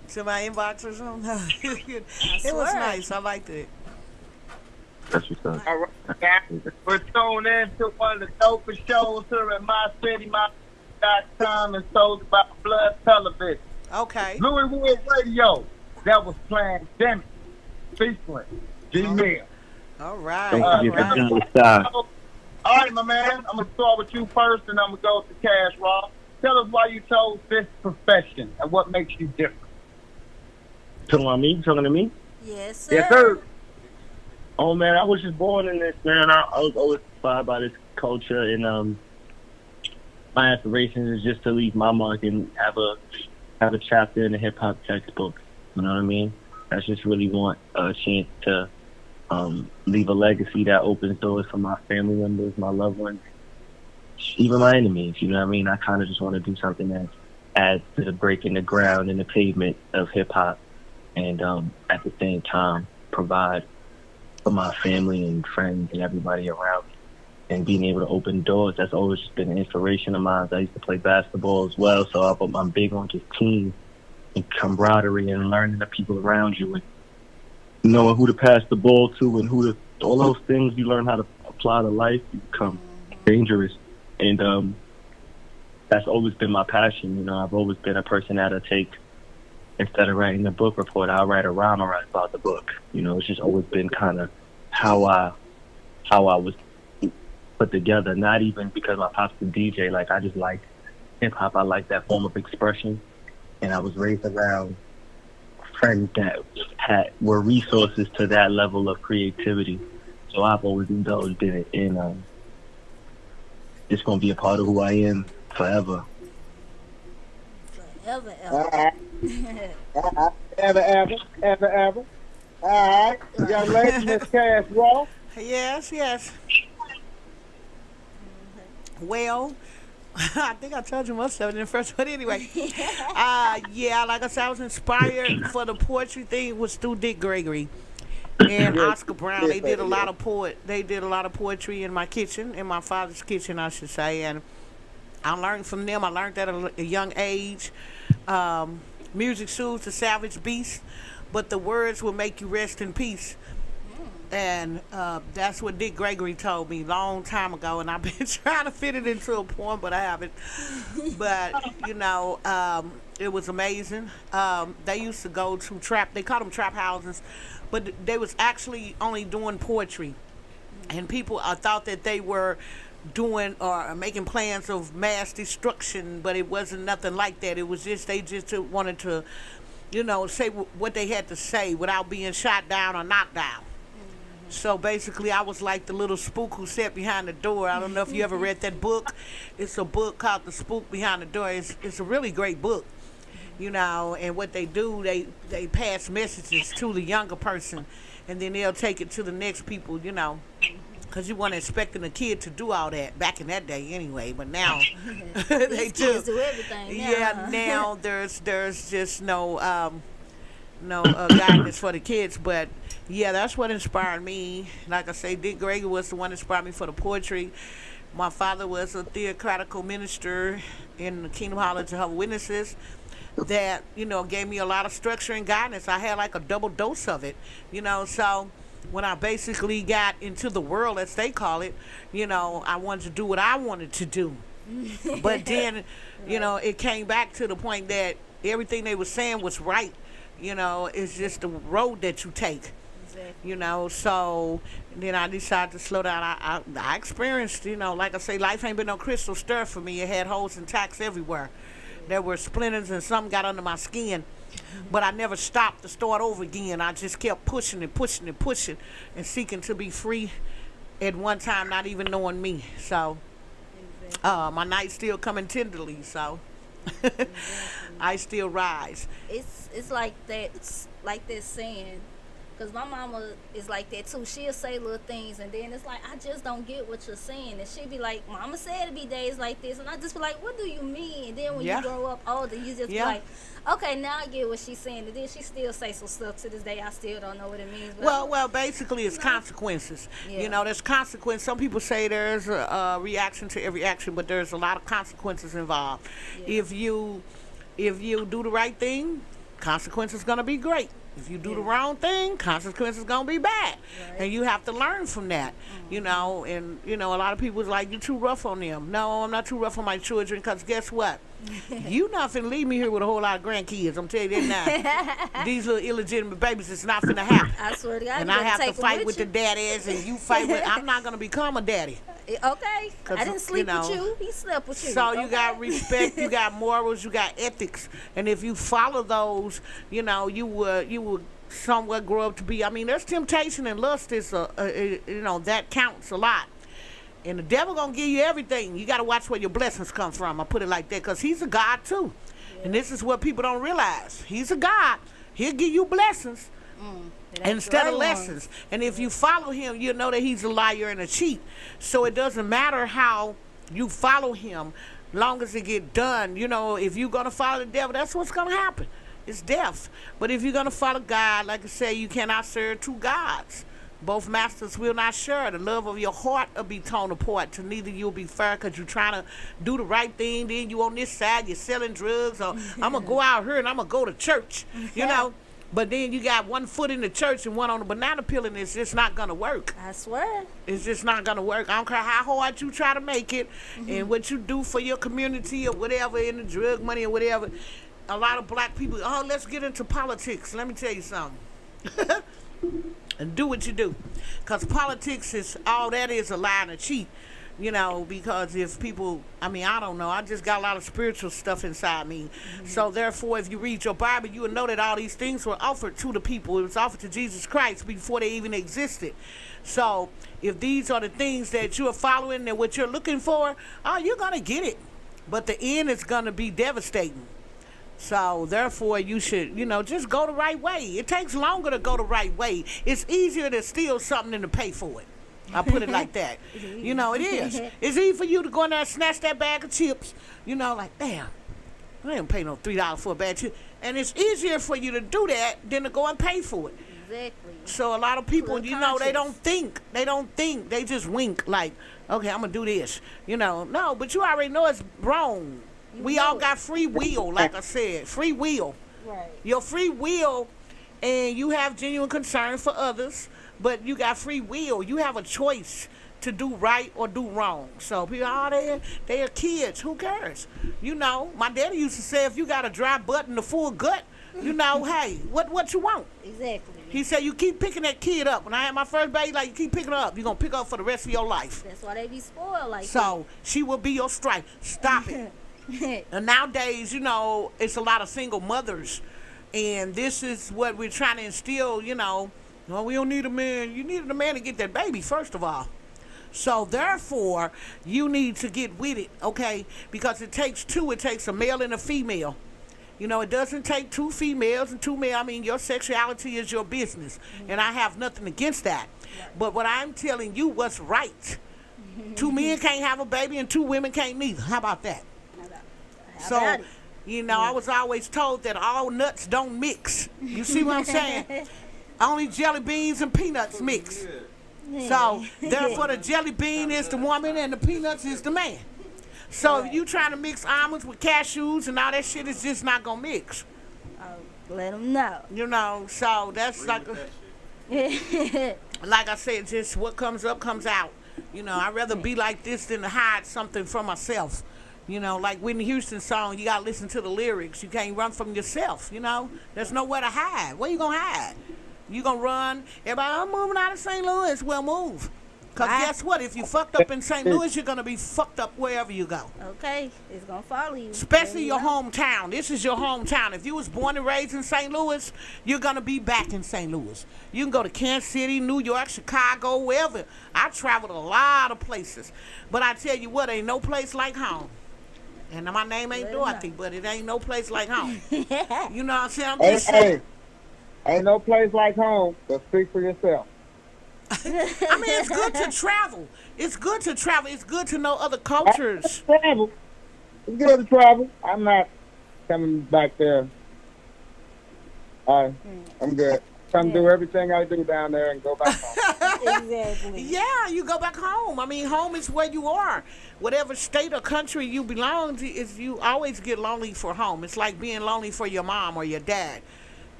to my inbox or something? It was nice. I liked it. That's what's up. All right, guys. We're tuned in to one of the dopest shows here in my city, my.com, and sold by Blood Television. Okay. Louis Wood Radio. That was Plandemic. Featuring G-Mill. All right. Don't All forget the right. Dallas side. All right, my man. I'm going to start with you first, and I'm going to go to Cash Raw. Tell us why you chose this profession and what makes you different. Talking to me? Talking to me? Yes, sir. Yes, sir. Oh man, I was just born in this, man. I was always inspired by this culture, and my aspiration is just to leave my mark and have a chapter in the hip hop textbook. You know what I mean? I just really want a chance to leave a legacy that opens doors for my family members, my loved ones, even my enemies. You know what I mean? I kind of just want to do something that adds to the breaking the ground and the pavement of hip hop, and at the same time provide for my family and friends and everybody around me, and being able to open doors. That's always been an inspiration of mine. I used to play basketball as well, so I'm big on just team and camaraderie and learning the people around you and knowing who to pass the ball to and all those things you learn how to apply to life. You become dangerous, and that's always been my passion. You know, I've always been a person that'll take, instead of writing a book report, I'll write a rhyme or write about the book. You know, it's just always been kind of how I was put together. Not even because my pop's a DJ. Like, I just like hip hop. I like that form of expression, and I was raised around friends that were resources to that level of creativity. So I've always indulged in it, and it's gonna be a part of who I am forever. Ever. Ever. All right. Young lady, Miss Cash Raw. Yes. Well, I think I told you most of it in the first one anyway. Yeah, like I said, I was inspired for the poetry thing was through Dick Gregory and Oscar Brown. They did a lot of poetry in my kitchen, in my father's kitchen, I should say, and I learned from them. I learned at a young age. Music soothes the savage beast, but the words will make you rest in peace. And that's what Dick Gregory told me long time ago, and I've been trying to fit it into a poem, but I haven't. But, it was amazing. They used to go to they called them trap houses, but they was actually only doing poetry. And people thought that they were doing or making plans of mass destruction, but it wasn't nothing like that. It was just, they just wanted to, say what they had to say without being shot down or knocked down. So basically, I was like the little spook who sat behind the door. I don't know if you ever read that book. It's a book called The Spook Behind the Door. It's a really great book, and what they do, they pass messages to the younger person, and then they'll take it to the next people, because you weren't expecting a kid to do all that back in that day anyway. But now they These do. kids do everything now. Yeah, now there's just no guidance for the kids. But yeah, that's what inspired me. Like I say, Dick Gregory was the one that inspired me for the poetry. My father was a theocratical minister in the Kingdom Hall of Jehovah's Witnesses that, gave me a lot of structure and guidance. I had like a double dose of it, so when I basically got into the world, as they call it, I wanted to do what I wanted to do. But then, it came back to the point that everything they were saying was right. It's just the road that you take. So then I decided to slow down. I experienced, like I say, life ain't been no crystal stir for me. It had holes and tacks everywhere. There were splinters and some got under my skin. But I never stopped to start over again. I just kept pushing and pushing and pushing and seeking to be free at one time, not even knowing me. So my night's still coming tenderly, so I still rise. It's like that. It's like that saying, because my mama is like that too. She'll say little things, and then it's like, I just don't get what you're saying. And she'll be like, Mama said it'd be days like this. And I just be like, what do you mean? And then when you grow up older, you just be like, okay, now I get what she's saying. And then she still say some stuff to this day. I still don't know what it means. But well, basically it's consequences. There's consequence. Some people say there's a reaction to every action, but there's a lot of consequences involved. If you do the right thing, consequences going to be great. If you do the wrong thing, consequences gonna be bad, and you have to learn from that. And a lot of people is like, you're too rough on them. No, I'm not too rough on my children, because guess what? You not finna leave me here with a whole lot of grandkids. I'm telling you that now. These little illegitimate babies, it's not finna happen. I swear to God, and I have to fight with the daddies, and you fight with. I'm not gonna become a daddy. Okay, I didn't sleep with you. He slept with you. So you got respect, you got morals, you got ethics, and if you follow those, you will somewhat grow up to be. I mean, there's temptation and lust is that counts a lot. And the devil gonna give you everything. You gotta watch where your blessings come from. I put it like that, because he's a God too. And this is what people don't realize. He's a God. He'll give you blessings instead of lessons. And if you follow him, you'll know that he's a liar and a cheat. So it doesn't matter how you follow him, long as it get done. If you're gonna follow the devil, that's what's gonna happen. It's death. But if you're gonna follow God, like I say, you cannot serve two gods. Both masters will not share. The love of your heart will be torn apart. To neither you'll be fair, because you're trying to do the right thing. Then you on this side, you're selling drugs. Or I'm going to go out here and I'm going to go to church. But then you got one foot in the church and one on the banana peel, and it's just not going to work. I swear. It's just not going to work. I don't care how hard you try to make it and what you do for your community or whatever, in the drug money or whatever. A lot of black people, let's get into politics. Let me tell you something. And do what you do, because politics is all that is, a lie and a cheat. Because if people, I don't know, I just got a lot of spiritual stuff inside me. So therefore, if you read your Bible, you will know that all these things were offered to the people. It was offered to Jesus Christ before they even existed. So if these are the things that you're following and what you're looking for, you're going to get it. But the end is going to be devastating. So therefore, you should, just go the right way. It takes longer to go the right way. It's easier to steal something than to pay for it. I put it like that. It is. It's easy for you to go in there and snatch that bag of chips. Like, damn, I didn't pay no $3 for a bag of chips. And it's easier for you to do that than to go and pay for it. Exactly. So a lot of people, they don't think. They just wink like, okay, I'm going to do this. No, but you already know it's wrong. We all got free will, like I said. Free will. Right. Your free will, and you have genuine concern for others, but you got free will. You have a choice to do right or do wrong. So people, they are kids. Who cares? My daddy used to say, if you got a dry butt and a full gut, hey, what you want? Exactly. He said, you keep picking that kid up. When I had my first baby, you keep picking her up. You're going to pick her up for the rest of your life. That's why they be spoiled like that. So she will be your stripe. Stop it. And nowadays, it's a lot of single mothers, and this is what we're trying to instill. We don't need a man. You need a man to get that baby, first of all. So therefore, you need to get with it, okay? Because it takes two. It takes a male and a female. It doesn't take two females and two males. Your sexuality is your business, and I have nothing against that. But what I'm telling you, what's right? Two men can't have a baby and two women can't neither. How about that? How So, about it? I was always told that all nuts don't mix. You see what I'm saying? Only jelly beans and peanuts mix. So, therefore, the jelly bean is the woman and the peanuts is the man. So, if you trying to mix almonds with cashews and all that shit, it's just not going to mix. Let them know. So that's like like I said, just what comes up comes out. I'd rather be like this than to hide something from myself. Like Whitney Houston's song, you got to listen to the lyrics. You can't run from yourself, There's nowhere to hide. Where you going to hide? You going to run? Everybody, I'm moving out of St. Louis. Well, move. Because guess what? If you fucked up in St. Louis, you're going to be fucked up wherever you go. Okay. It's going to follow you. Especially your hometown. This is your hometown. If you was born and raised in St. Louis, you're going to be back in St. Louis. You can go to Kansas City, New York, Chicago, wherever. I traveled a lot of places. But I tell you what, ain't no place like home. And my name ain't Dorothy, but it ain't no place like home. You know what I'm saying? I'm just saying. Ain't no place like home, but speak for yourself. I mean, it's good to travel. It's good to travel. It's good to know other cultures. Travel. It's good to travel. I'm not coming back there. I'm good. Come do everything I do down there and go back home. Exactly. Yeah, you go back home. I mean, home is where you are. Whatever state or country you belong to, you always get lonely for home. It's like being lonely for your mom or your dad.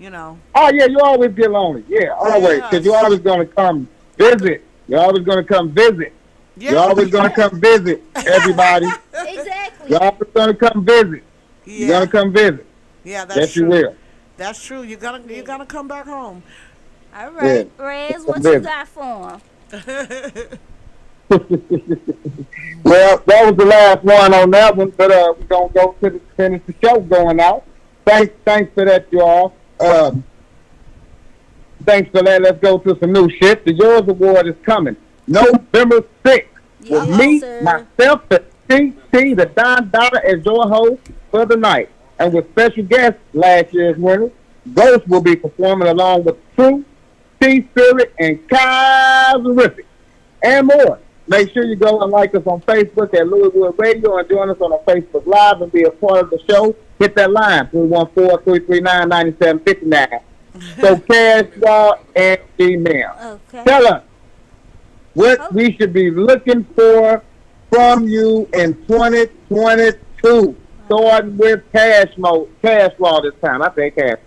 Oh yeah, you always get lonely. Yeah, always, because you're always going to come visit. You're always going to come visit. Yeah. You're always going to come visit everybody. Exactly. You're always going to come visit. Yeah. You're going to come visit. Yeah, that's yes, true. You will. That's true. You're gonna come back home. All right, yeah. Rez, what you got for him? Well, that was the last one on that one, but we're gonna go to finish the show going out. Thanks for that, y'all. Thanks for that. Let's go to some new shit. The Yours Award is coming November 6th. With me, myself, the TT, the Don Dada as your host for the night. And with special guests, last year's winner, Ghost will be performing along with True, T-Spirit, and Kaiserific, and more. Make sure you go and like us on Facebook at Louisville Radio and join us on our Facebook Live and be a part of the show. Hit that line, 314-339-9759. So cash, y'all, and email. Okay. Tell us what we should be looking for from you in 2022. Starting with cash law this time. I think cash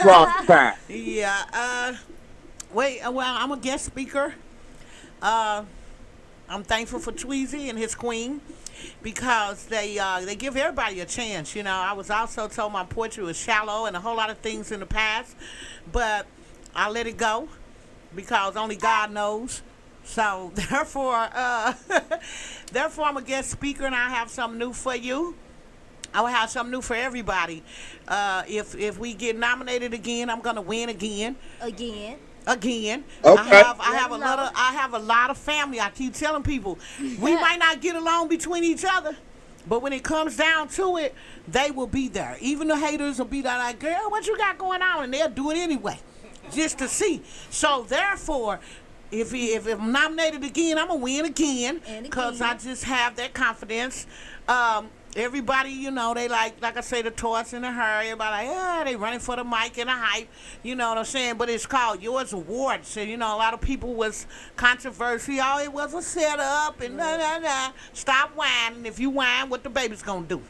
law this time. Yeah. Well, I'm a guest speaker. I'm thankful for Tweezy and his queen because they give everybody a chance. I was also told my poetry was shallow and a whole lot of things in the past, but I let it go because only God knows. So therefore, I'm a guest speaker and I have something new for you. I will have something new for everybody. If we get nominated again, I'm gonna win again. Again. Okay. I have a lot of family. I keep telling people we might not get along between each other, but when it comes down to it, they will be there. Even the haters will be there like, girl, what you got going on? And they'll do it anyway, just to see. So therefore, if I'm nominated again, I'm gonna win again because I just have that confidence. Everybody, they like I say, the toss and the hurry. Everybody like, they running for the mic and the hype. You know what I'm saying? But it's called Yours Awards. So, a lot of people was controversy. Oh, it was a setup and Stop whining. If you whine, what the baby's gonna do?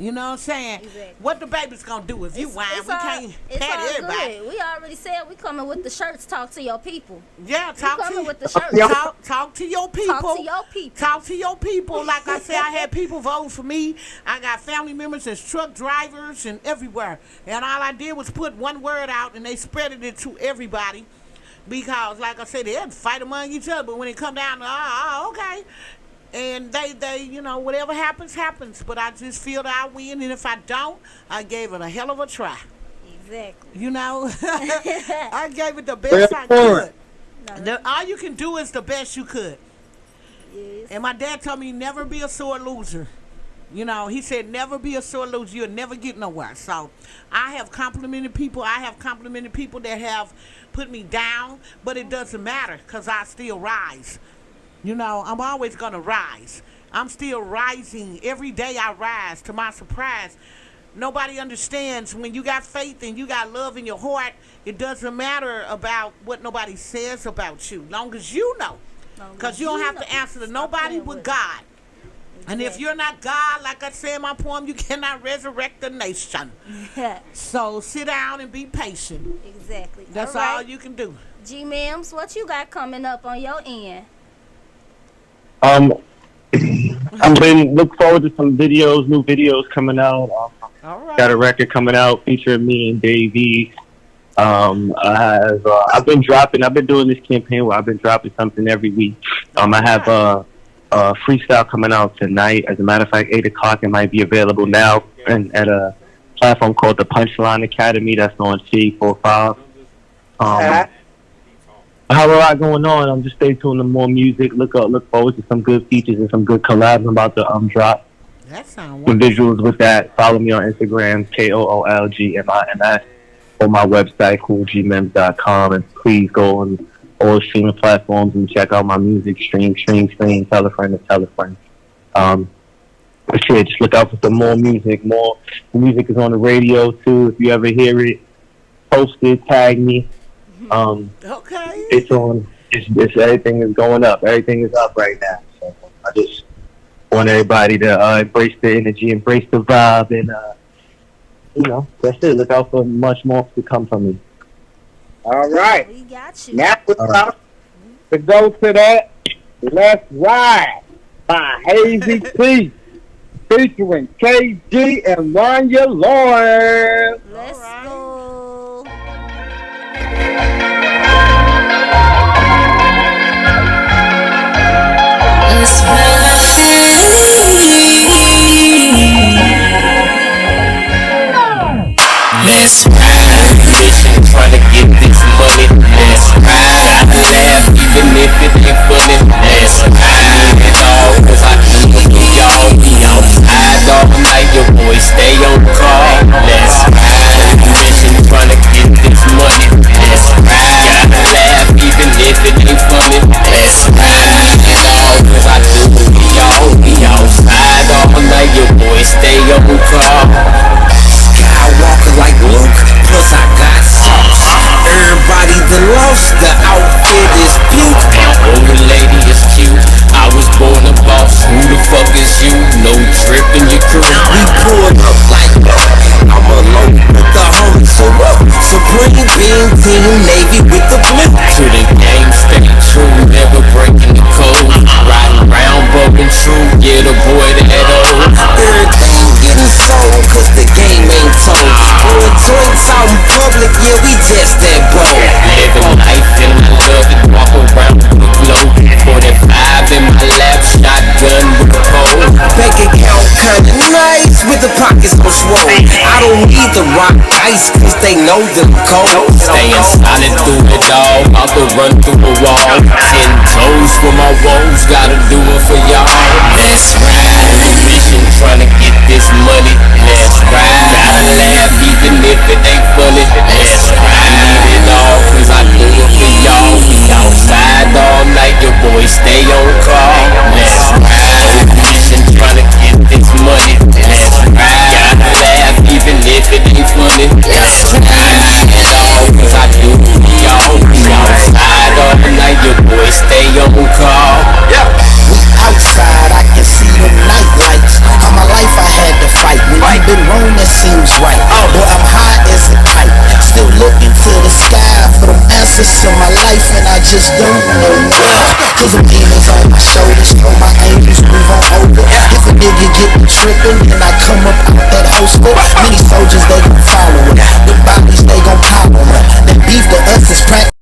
You know what I'm saying? Exactly. What the baby's gonna do if you whine? We can't pat everybody. Good. We already said we coming with the shirts. Talk to your people. Yeah, talk to with the shirts. Talk to your people. Talk to your people. Talk to your people. Like I said, I had people voting for me. I got family members as truck drivers and everywhere. And all I did was put one word out and they spreaded it to everybody. Because, like I said, they had to fight among each other. But when it come down to, okay. And they whatever happens, happens. But I just feel that I win. And if I don't, I gave it a hell of a try. Exactly. I gave it the best I could. All you can do is the best you could. Yes. And my dad told me never be a sore loser. You know, he said, never be a sore loser. You'll never get nowhere. So I have complimented people. I have complimented people that have put me down, but it doesn't matter because I still rise. You know, I'm always going to rise. I'm still rising. Every day I rise. To my surprise, nobody understands when you got faith and you got love in your heart, it doesn't matter about what nobody says about you, long as you know. Because you don't have to answer to nobody but God. And if you're not God, like I say in my poem, you cannot resurrect the nation. So sit down and be patient. Exactly. That's all you can do. G-MiMs, what you got coming up on your end? I've been look forward to some videos, new videos coming out. All right. Got a record coming out featuring me and Davey. I've been doing this campaign where I've been dropping something every week. I have a freestyle coming out tonight. As a matter of fact, 8 o'clock. It might be available now and at a platform called the Punchline Academy. That's on C45. I have a lot going on. I'm just stay tuned to more music. Look forward to some good features and some good collabs I'm about to drop. That sounds Some visuals with that. Follow me on Instagram, KOOLGMIMS, or my website, coolgmims.com, and please go on all streaming platforms and check out my music. Stream. Tell a friend to tell a friend. But yeah, just look out for some more music. More music is on the radio too. If you ever hear it, post it, tag me. Okay. It's on. It's everything is going up. Everything is up right now. So I just want everybody to embrace the energy, embrace the vibe, and that's it. Look out for much more to come from me. All right. We got you. Now it's time to go to that Let's Ride by Hazy T, featuring KG and Ranya Lawrence. Let's go. Let's ride. Let's ride. Mission trying to get this money. Let's ride. Gotta laugh even if it ain't funny. Let's ride it all, cause I do it for y'all. We outside all night, your boys stay on call. Let's ride. Mission trying to get this money. Let's ride. Gotta laugh even if it ain't funny. Let's ride it all, cause I do it for y'all. We outside all night, your boys stay on call. Skywalker like Luke, plus I got sauce. Everybody that lost, the outfit is puke. My old lady is cute, I was born a boss. Who the fuck is you? No trip in your crew. We pulled up like I'm alone with the homies. So up, Supreme being Team Navy with the blue. To the game, stay true, never breaking the code. Riding around, bumping true, yeah, the boy that old. Everything getting sold, cause the game ain't told. Blowing joints out in public, yeah, we just that bold. Living life and I love it, walk around with the glow. 45 in my lap, shotgun with the pole. Bank account kinda nice, with the pockets so swole. I don't need the rock ice, cause they know them cold. Staying solid through it all, about to run through a wall. 10 toes for my woes, gotta do it for y'all. Let's ride, mission trying to get this money. Let's ride, gotta laugh even if it ain't funny. Let's ride, need it all, cause I do it for y'all. We outside all night, your boys stay on call. Let's ride, mission trying to get this money. Let's ride, gotta laugh even if it ain't funny. Let's ride, need it all, cause I do it for y'all. We outside all night, your boys stay on call. We outside, I can see the night lights. All my life I had to fight. When you been wrong, that seems right. Boy, I'm high as a kite. Still looking to the sky for them answers to my life, and I just don't know why. Cause them demons on my shoulders, know my angels move on over. If a nigga get me tripping, then I come up out that holster. Many soldiers, they gon' follow it. The bodies, they gon' power it. That beef to us is practice.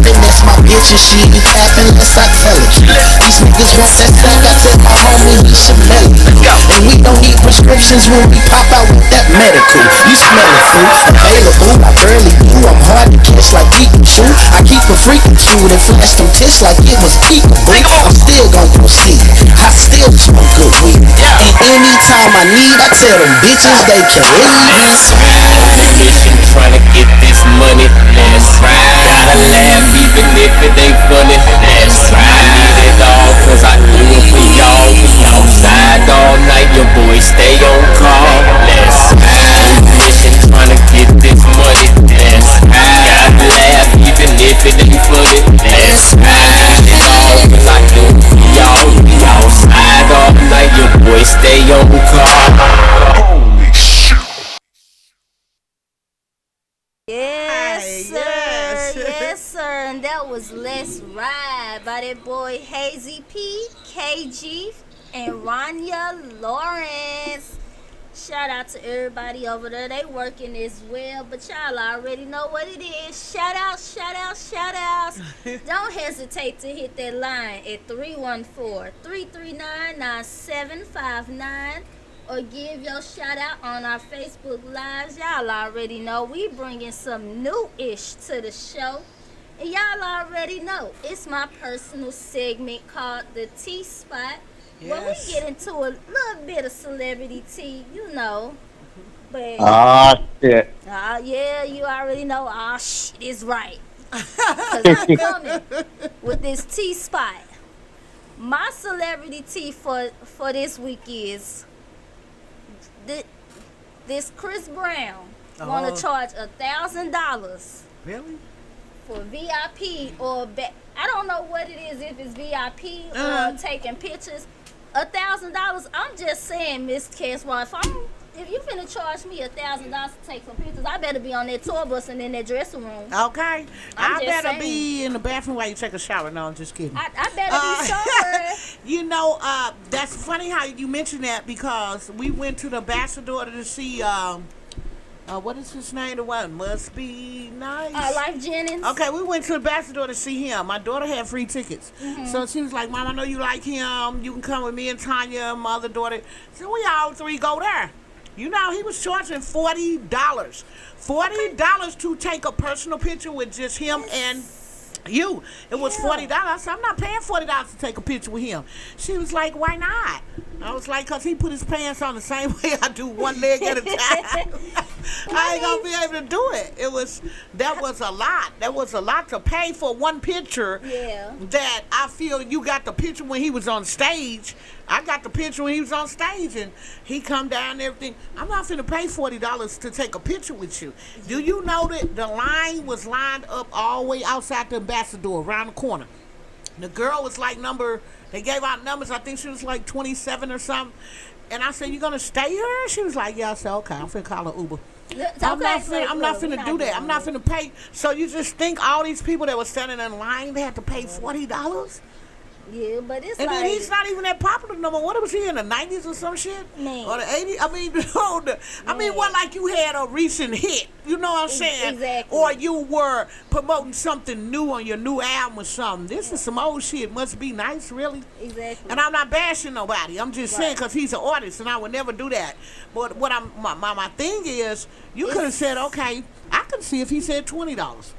That's my bitch and she ain't tapping unless I tell it. These niggas want that stack, I tell my homie he should mail it. And we don't need prescriptions when we pop out with that medical. You smell it, fool. Available, I barely do. I'm hard to catch like Pikachu. I keep for freaking cute and flashed them tits like it was peekaboo. I'm still gon' proceed. I still smoke good weed. And anytime I need, I tell them bitches they can leave. That's right. On a mission trying to get this money. That's right. Gotta laugh even if it ain't funny. That's right. I need it all cause I do it for y'all. We outside all night, your boys stay on call. That's right. On a mission trying to get this money. That's right. Gotta laugh even if it ain't funny. That's right. I need it all cause I do it for y'all. We outside all night, your boys stay on call. Yes, sir. Yes. Yes, sir. And that was Let's Ride by that boy Hazy P, KG, and Rania Lawrence. Shout out to everybody over there. They working as well, but y'all already know what it is. Shout out, shout out, shout outs. Don't hesitate to hit that line at 314-339-9759 or give your shout out on our Facebook Lives. Y'all already know we bringing some new-ish to the show. And y'all already know it's my personal segment called the T-Spot. Well, we Yes. get into a little bit of celebrity tea, you know. But, Shit. yeah, you already know. Shit is right. Because I'm coming with this tea spot. My celebrity tea for this week is this Chris Brown want to charge $1,000 Really? for VIP or I don't know what it is, if it's VIP or taking pictures. $1,000. I'm just saying, Miss Caswell, if you finna charge me $1,000 to take some pictures, I better be on that tour bus and in that dressing room. Okay. I'm I just better saying. be in the bathroom while you take a shower. No, I'm just kidding. I better be somewhere. You know, that's funny how you mentioned that because we went to the Ambassador to see what is his name? The one must be nice. Life Jennings. Okay, we went to the Ambassador to see him. My daughter had free tickets. So she was like, Mom, I know you like him. You can come with me and Tanya, my other daughter. So we all three go there. You know, he was charging $40. $40 to take a personal picture with just him and you. It was $40. I said, I'm not paying $40 to take a picture with him. She was like, why not? I was like, because he put his pants on the same way I do, one leg at a time. I ain't gonna be able to do it. That was a lot. That was a lot to pay for one picture. Yeah. That I feel you got the picture when he was on stage. I got the picture when he was on stage and he come down and everything. I'm not finna pay $40 to take a picture with you. Do you know that the line was lined up all the way outside the Ambassador around the corner? The girl was like they gave out numbers. I think she was like 27 or something. And I said, you gonna stay here? She was like, yeah. I said, okay, I'm finna call an Uber. I'm not finna do that. I'm not finna pay. So you just think all these people that were standing in line, they had to pay $40? Yeah, but it's And like... then he's not even that popular no more. What was he in the 90s or some shit? Man. Or the 80s? I mean, what like you had a recent hit. You know what I'm saying? Exactly. Or you were promoting something new on your new album or something. This is some old shit. Must be nice, really. Exactly. And I'm not bashing nobody. I'm just saying because he's an artist and I would never do that. But what my thing is, you could have said, okay, I can see if he said $20.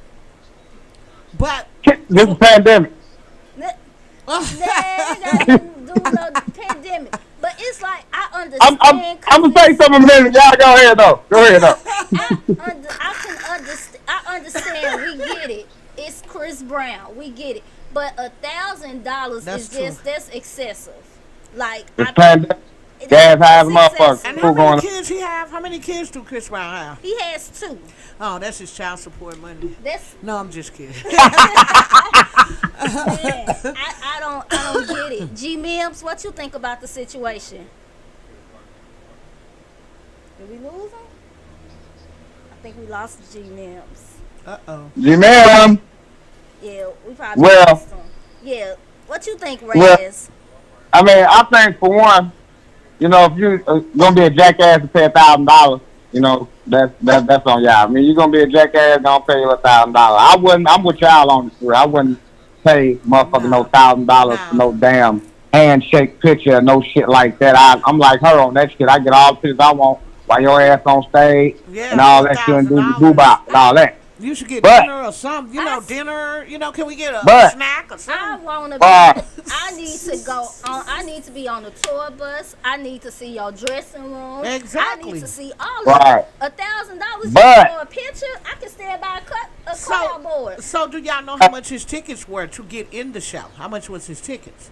But This is pandemic. They ain't got to do no pandemic. But it's like, I understand. I'm gonna say something in a minute. Y'all go ahead though. I understand. We get it. It's Chris Brown. We get it. But $1,000 is just, that's excessive. Like, It's pandemic. Gas high as a motherfucker. And how many kids he have? How many kids do Chris Brown have? He has 2. Oh, that's his child support money. No, I'm just kidding. I don't get it. MiMs, what you think about the situation? Did we lose him? I think we lost MiMs. Uh-oh. MiMs. Yeah, we probably lost him. Yeah, what you think, Reyes? Well, I mean, I think for one, you know, if you gonna be a jackass to pay $1,000, you know, that's on y'all. I mean, you're gonna be a jackass, gonna pay you $1,000. I'm with y'all on this. I wouldn't pay motherfucker no $1,000 for no damn handshake picture, no shit like that. I'm like her on that shit. I get all the pictures I want while your ass on stage and all that shit and do the boo bop and all that. You should get But dinner or something. Dinner. Can we get a but snack or something? I wanna be. uh, I need to go on. I need to be on the tour bus. I need to see your dressing room. I Exactly. need to see all of right. it. $1,000 just But for a picture. I can stand by a cutout board. So do y'all know how much his tickets were to get in the show? How much was his tickets?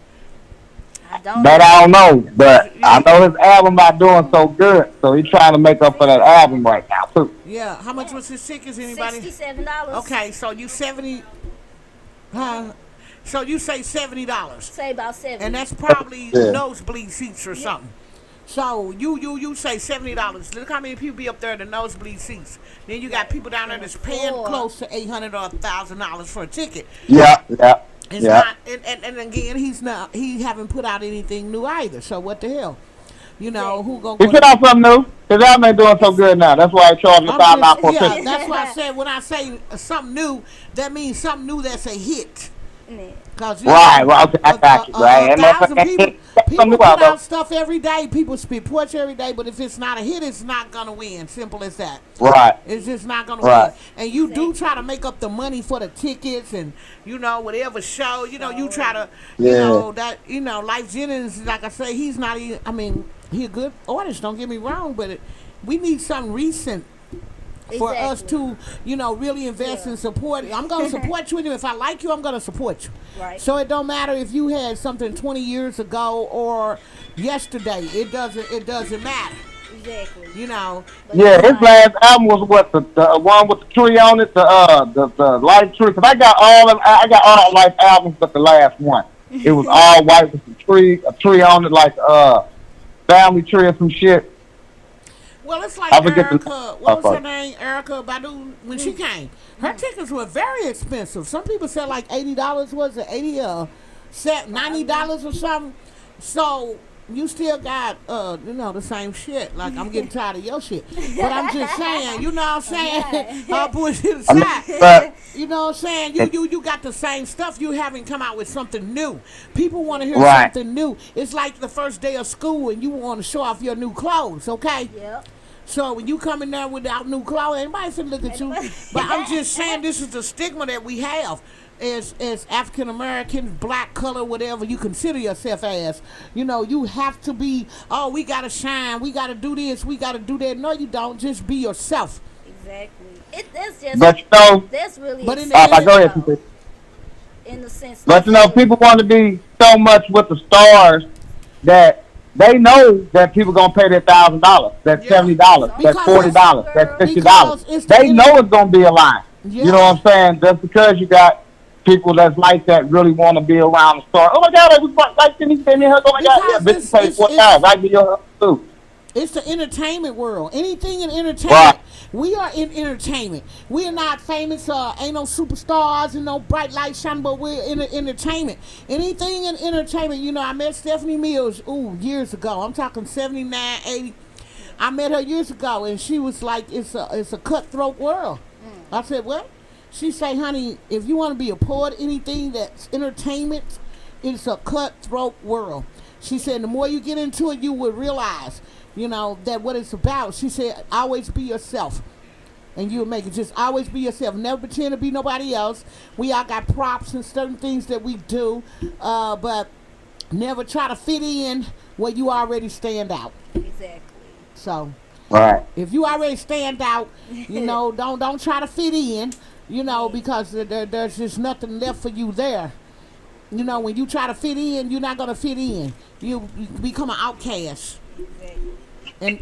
I don't. That I don't know, but I know his album not doing so good, so he's trying to make up for that album right now too. Yeah. How much was his tickets? Anybody? $67. Okay, so you 70. So you say $70, Say about 70. and that's probably Yeah. nosebleed seats or something. So you say $70. Look how many people be up there in the nosebleed seats. Then you got people down there that's paying close to $800 or $1,000 for a ticket. Yeah. It's not, and again, he haven't put out anything new either. So what the hell, who gonna He go? put out something new. His album ain't doing so good now. That's why I charged $1,000 for a Yeah, ticket. that's why I said when I say something new, that means something new that's a hit. Cause Right, okay, I got you, right. And 1,000 people new put album. out stuff every day. People spit poetry every day, but if it's not a hit, it's not gonna win. Simple as that. Right. It's just not gonna Right. win. And you do try to make up the money for the tickets and whatever show. You try to Life Jennings. Like I say, he's not even. I mean, he a good artist. Don't get me wrong, but we need something recent. For us to, really invest and support. I'm gonna support you, and if I like you, I'm gonna support you. Right. So it don't matter if you had something 20 years ago or yesterday. It doesn't matter. Exactly. Yeah, his last album was what the one with the tree on it, the Life Tree. Cause I got all Life albums, but the last one, it was all white with a tree on it, like family tree or some shit. Well, it's like I forget Erica. the- What was her name? Erica Badu. When she came, her tickets were very expensive. Some people said like $80. Was it $90 or something? So you still got the same shit. Like I'm getting tired of your shit. But I'm just saying, you know what I'm saying? I'll push it aside. You know what I'm saying? You got the same stuff. You haven't come out with something new. People want to hear something new. It's like the first day of school and you want to show off your new clothes, okay? Yep. So when you come in there without new clothes, anybody finna look at you. But I'm just saying this is the stigma that we have as African Americans, black color, whatever you consider yourself as. You have to be, we gotta shine, we gotta do this, we gotta do that. No, you don't. Just be yourself. Exactly. That's just. But that's really. But in go ahead. In the sense. But people want to be so much with the stars that they know that people gonna pay that $1,000, that $70, that $40, that $50. They know it's gonna be a line. Yeah. You know what I'm saying? Just because you got people that's like that really want to be around the star. Oh my God, I was like this. Oh my God, yeah, bitch, pay $4,000. I give you a too. It's the entertainment world. Anything in entertainment. Right. We are in entertainment. We are not famous. Ain't no superstars and no bright lights shining, but we're in entertainment. Anything in entertainment. I met Stephanie Mills, years ago. I'm talking 79, 80. I met her years ago, and she was like, it's a cutthroat world. I said, what? She say, honey, if you want to be a poet, anything that's entertainment, it's a cutthroat world. She said, the more you get into it, you will realize that what it's about. She said, always be yourself. And you'll make it. Just always be yourself. Never pretend to be nobody else. We all got props and certain things that we do. But never try to fit in where you already stand out. Exactly. So, right. If you already stand out, don't try to fit in, because there's just nothing left for you there. When you try to fit in, you're not going to fit in. You become an outcast. And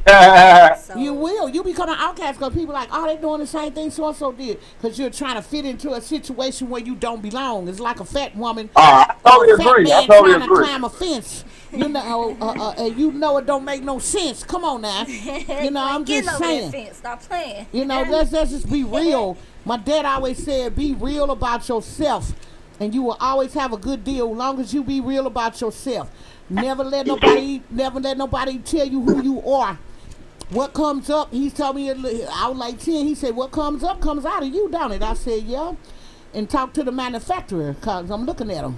you will. You become an outcast because people are like, they doing the same thing so-and-so did. Because you're trying to fit into a situation where you don't belong. It's like a fat woman I totally agree. trying to climb a fence. And it don't make no sense. Come on now. I'm just saying. Fence. Stop playing. Let's just be real. My dad always said, be real about yourself. And you will always have a good deal as long as you be real about yourself. Never let nobody tell you who you are. What comes up, he told me, I was like 10, he said, what comes up comes out of you, don't it? I said, yeah. And talk to the manufacturer, because I'm looking at him.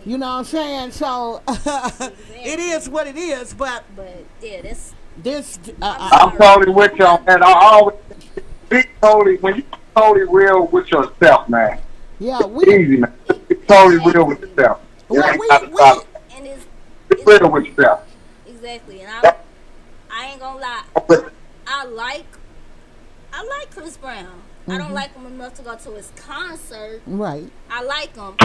You know what I'm saying? So, it is what it is, but yeah, I'm totally with you on that. I always be totally, when you totally real with yourself, man. Yeah, Easy, man. Be totally real with yourself. You well, ain't got to stop. And Be real with yourself. exactly. And I ain't gonna lie. I like Chris Brown. I don't like him enough to go to his concert. right. I like him,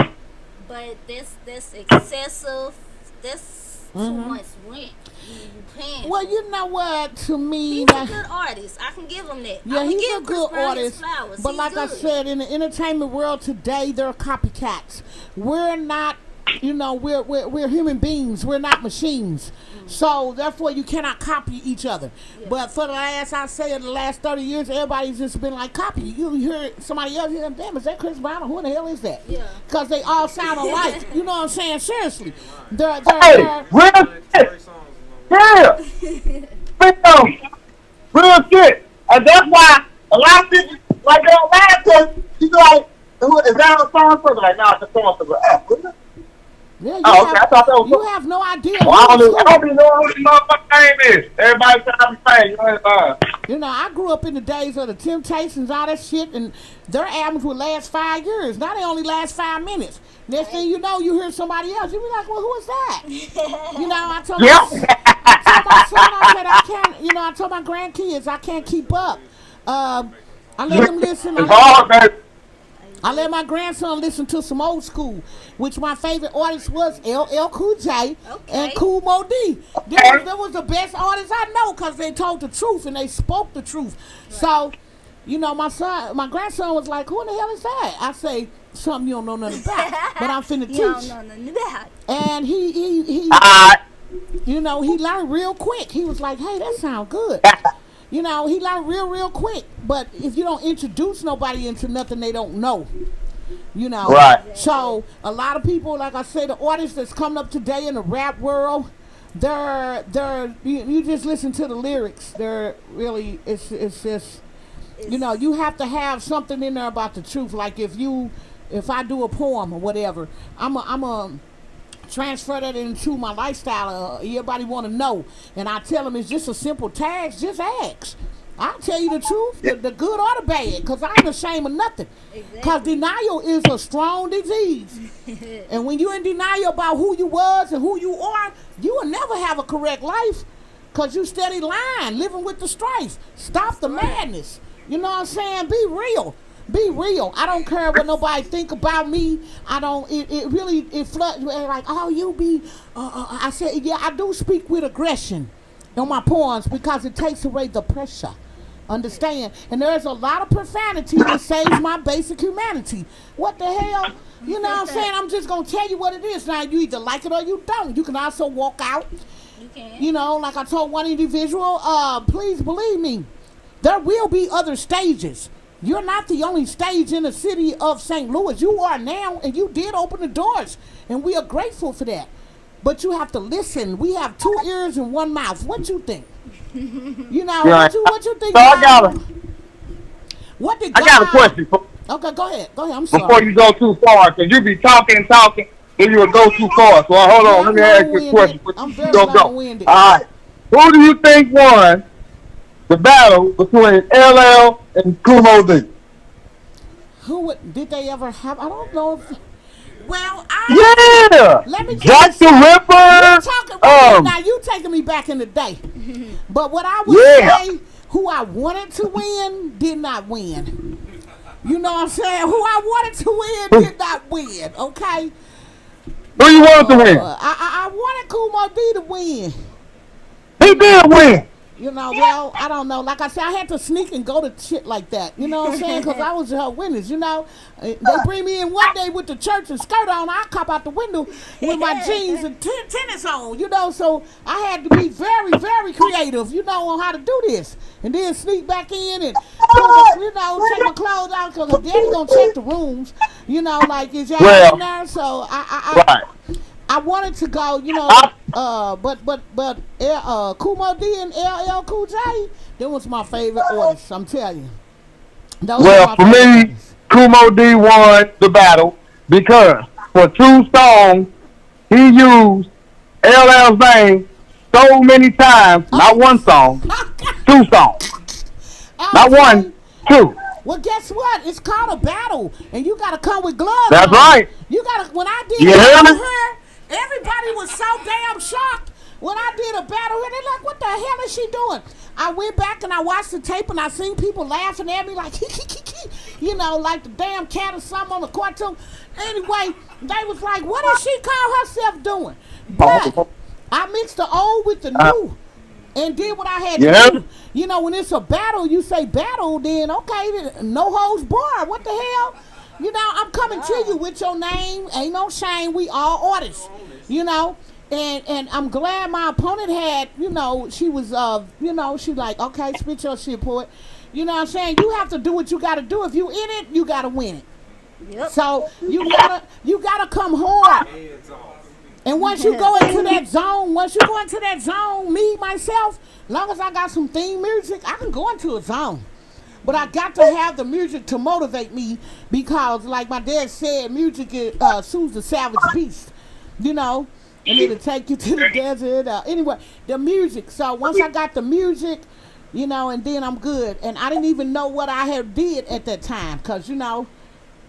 but this excessive. This too much rent. You paying. Well, you know what? To me, He's a good artist. I can give him that. yeah, I can he's give a Chris good Brown his artist. flowers. But He's like I good. said, in the entertainment world today, they're copycats. We're not, we're human beings. We're not machines. So therefore, you cannot copy each other. But for the last, in the last 30 years, everybody's just been like copy. You hear somebody else, you're like, damn, is that Chris Brown? Or who the hell is that? Yeah. Because they all sound alike. You know what I'm saying? Seriously. Hey, real shit. Yeah. Real shit. And that's why a lot of people, like, they don't laugh because you like, is that a song for? Like, no, it's a song for. Yeah, Oh, okay. I thought that was. You have no idea. Well, I don't even know who the motherfucking name is. Everybody trying to say, You know, I grew up in the days of the Temptations, all that shit, and their albums would last 5 years. Now they only last 5 minutes. Next thing you know, you hear somebody else. You be like, well, who is that? You know, I told my son, I said, I can't, I told my grandkids, I can't keep up. I let them listen. I let my grandson listen to some old school, which my favorite artist was LL Cool J and Kool Moe Dee. That was the best artists I know because they told the truth and they spoke the truth. Right. So, my grandson was like, who in the hell is that? I say, something you don't know nothing about, but I'm finna teach. You don't know nothing about. And he learned real quick. He was like, hey, that sound good. He learned real quick. But if you don't introduce nobody into nothing they don't know, Right. So a lot of people, like I say, the artists that's coming up today in the rap world, you just listen to the lyrics. They're really, it's just, you have to have something in there about the truth. Like if I do a poem or whatever, I'm a transfer that into my lifestyle. Everybody want to know, and I tell them it's just a simple task. Just ask. I'll tell you the truth, the good or the bad, because I ain't ashamed of nothing. Because denial is a strong disease. And when you're in denial about who you was and who you are, you will never have a correct life because you steady lying, living with the strife. Stop the madness. You know what I'm saying? Be real. Be real. I don't care what nobody think about me. I don't. It really floods like, oh, you be. I said, yeah, I do speak with aggression on my poems because it takes away the pressure. Understand? And there's a lot of profanity that saves my basic humanity. What the hell? You know what I'm saying? I'm just gonna tell you what it is. Now you either like it or you don't. You can also walk out. You can. Like I told one individual, please believe me, there will be other stages. You're not the only stage in the city of St. Louis. You are now, and you did open the doors, and we are grateful for that. But you have to listen. We have 2 ears and 1 mouth. What you think? What you think? So I got a question. Okay, go ahead. I'm sorry. Before you go too far, because you be talking, then you will go too far. So hold on, let me ask you a question. I'm very long-winded. All right. Who do you think won the battle between LL and Kool Moe Dee? Did they ever have? I don't know if. Well, let me Jack the Ripper. Now you taking me back in the day. But what I would say, who I wanted to win did not win. You know what I'm saying? Who I wanted to win did not win. Okay. Who you wanted to win? I wanted Kool Moe Dee to win. He did win. Well, I don't know. Like I said, I had to sneak and go to shit like that. You know what I'm saying? Because I was her witness, They bring me in one day with the church and skirt on. I cop out the window with my jeans and tennis on, So I had to be very, very creative, on how to do this. And then sneak back in and, take my clothes out because daddy going to check the rooms. Is y'all in there? So I wanted to go, but Kool Moe Dee and LL Cool J, that was my favorite artists, I'm telling you. Well, for me, Kool Moe Dee won the battle because for 2 songs, he used LL's name so many times, not 1 song, 2 songs. Not 1, 2. Well, guess what? It's called a battle, and you gotta come with gloves That's on. right. You gotta. When I did You a hear battle me? her, everybody was so damn shocked. When I did a battle her, they're like, "What the hell is she doing?" I went back and I watched the tape, and I seen people laughing at me like, you know, like the damn cat or something on the cartoon. Anyway, they was like, "What does she call herself doing?" But I mixed the old with the new and did what I had You to hear do. me? You know, when it's a battle, you say battle, then okay, then no holds barred. What the hell? You know, I'm coming to you with your name. Ain't no shame. We all artists. You know. And I'm glad my opponent had, you know, she was you know, she like, okay, spit your shit, poet. You know what I'm saying? You have to do what you gotta do. If you in it, you gotta win it. Yep. So you gotta come hard. And once you go into that zone, me, myself, long as I got some theme music, I can go into a zone. But I got to have the music to motivate me because, like my dad said, music soothes the savage beast, you know, and it'll take you to the desert. Anyway, the music. So once I got the music, you know, and then I'm good. And I didn't even know what I had did at that time because, you know,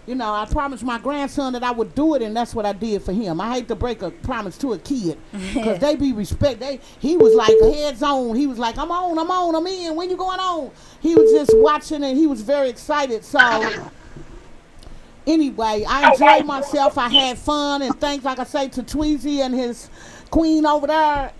I promised my grandson that I would do it, and that's what I did for him. I hate to break a promise to a kid, because they be respect. He was like heads on. He was like, I'm in. When you going on? He was just watching, and he was very excited. So anyway, I enjoyed myself. I had fun, and thanks, like I say, to Tweezy and his queen over there.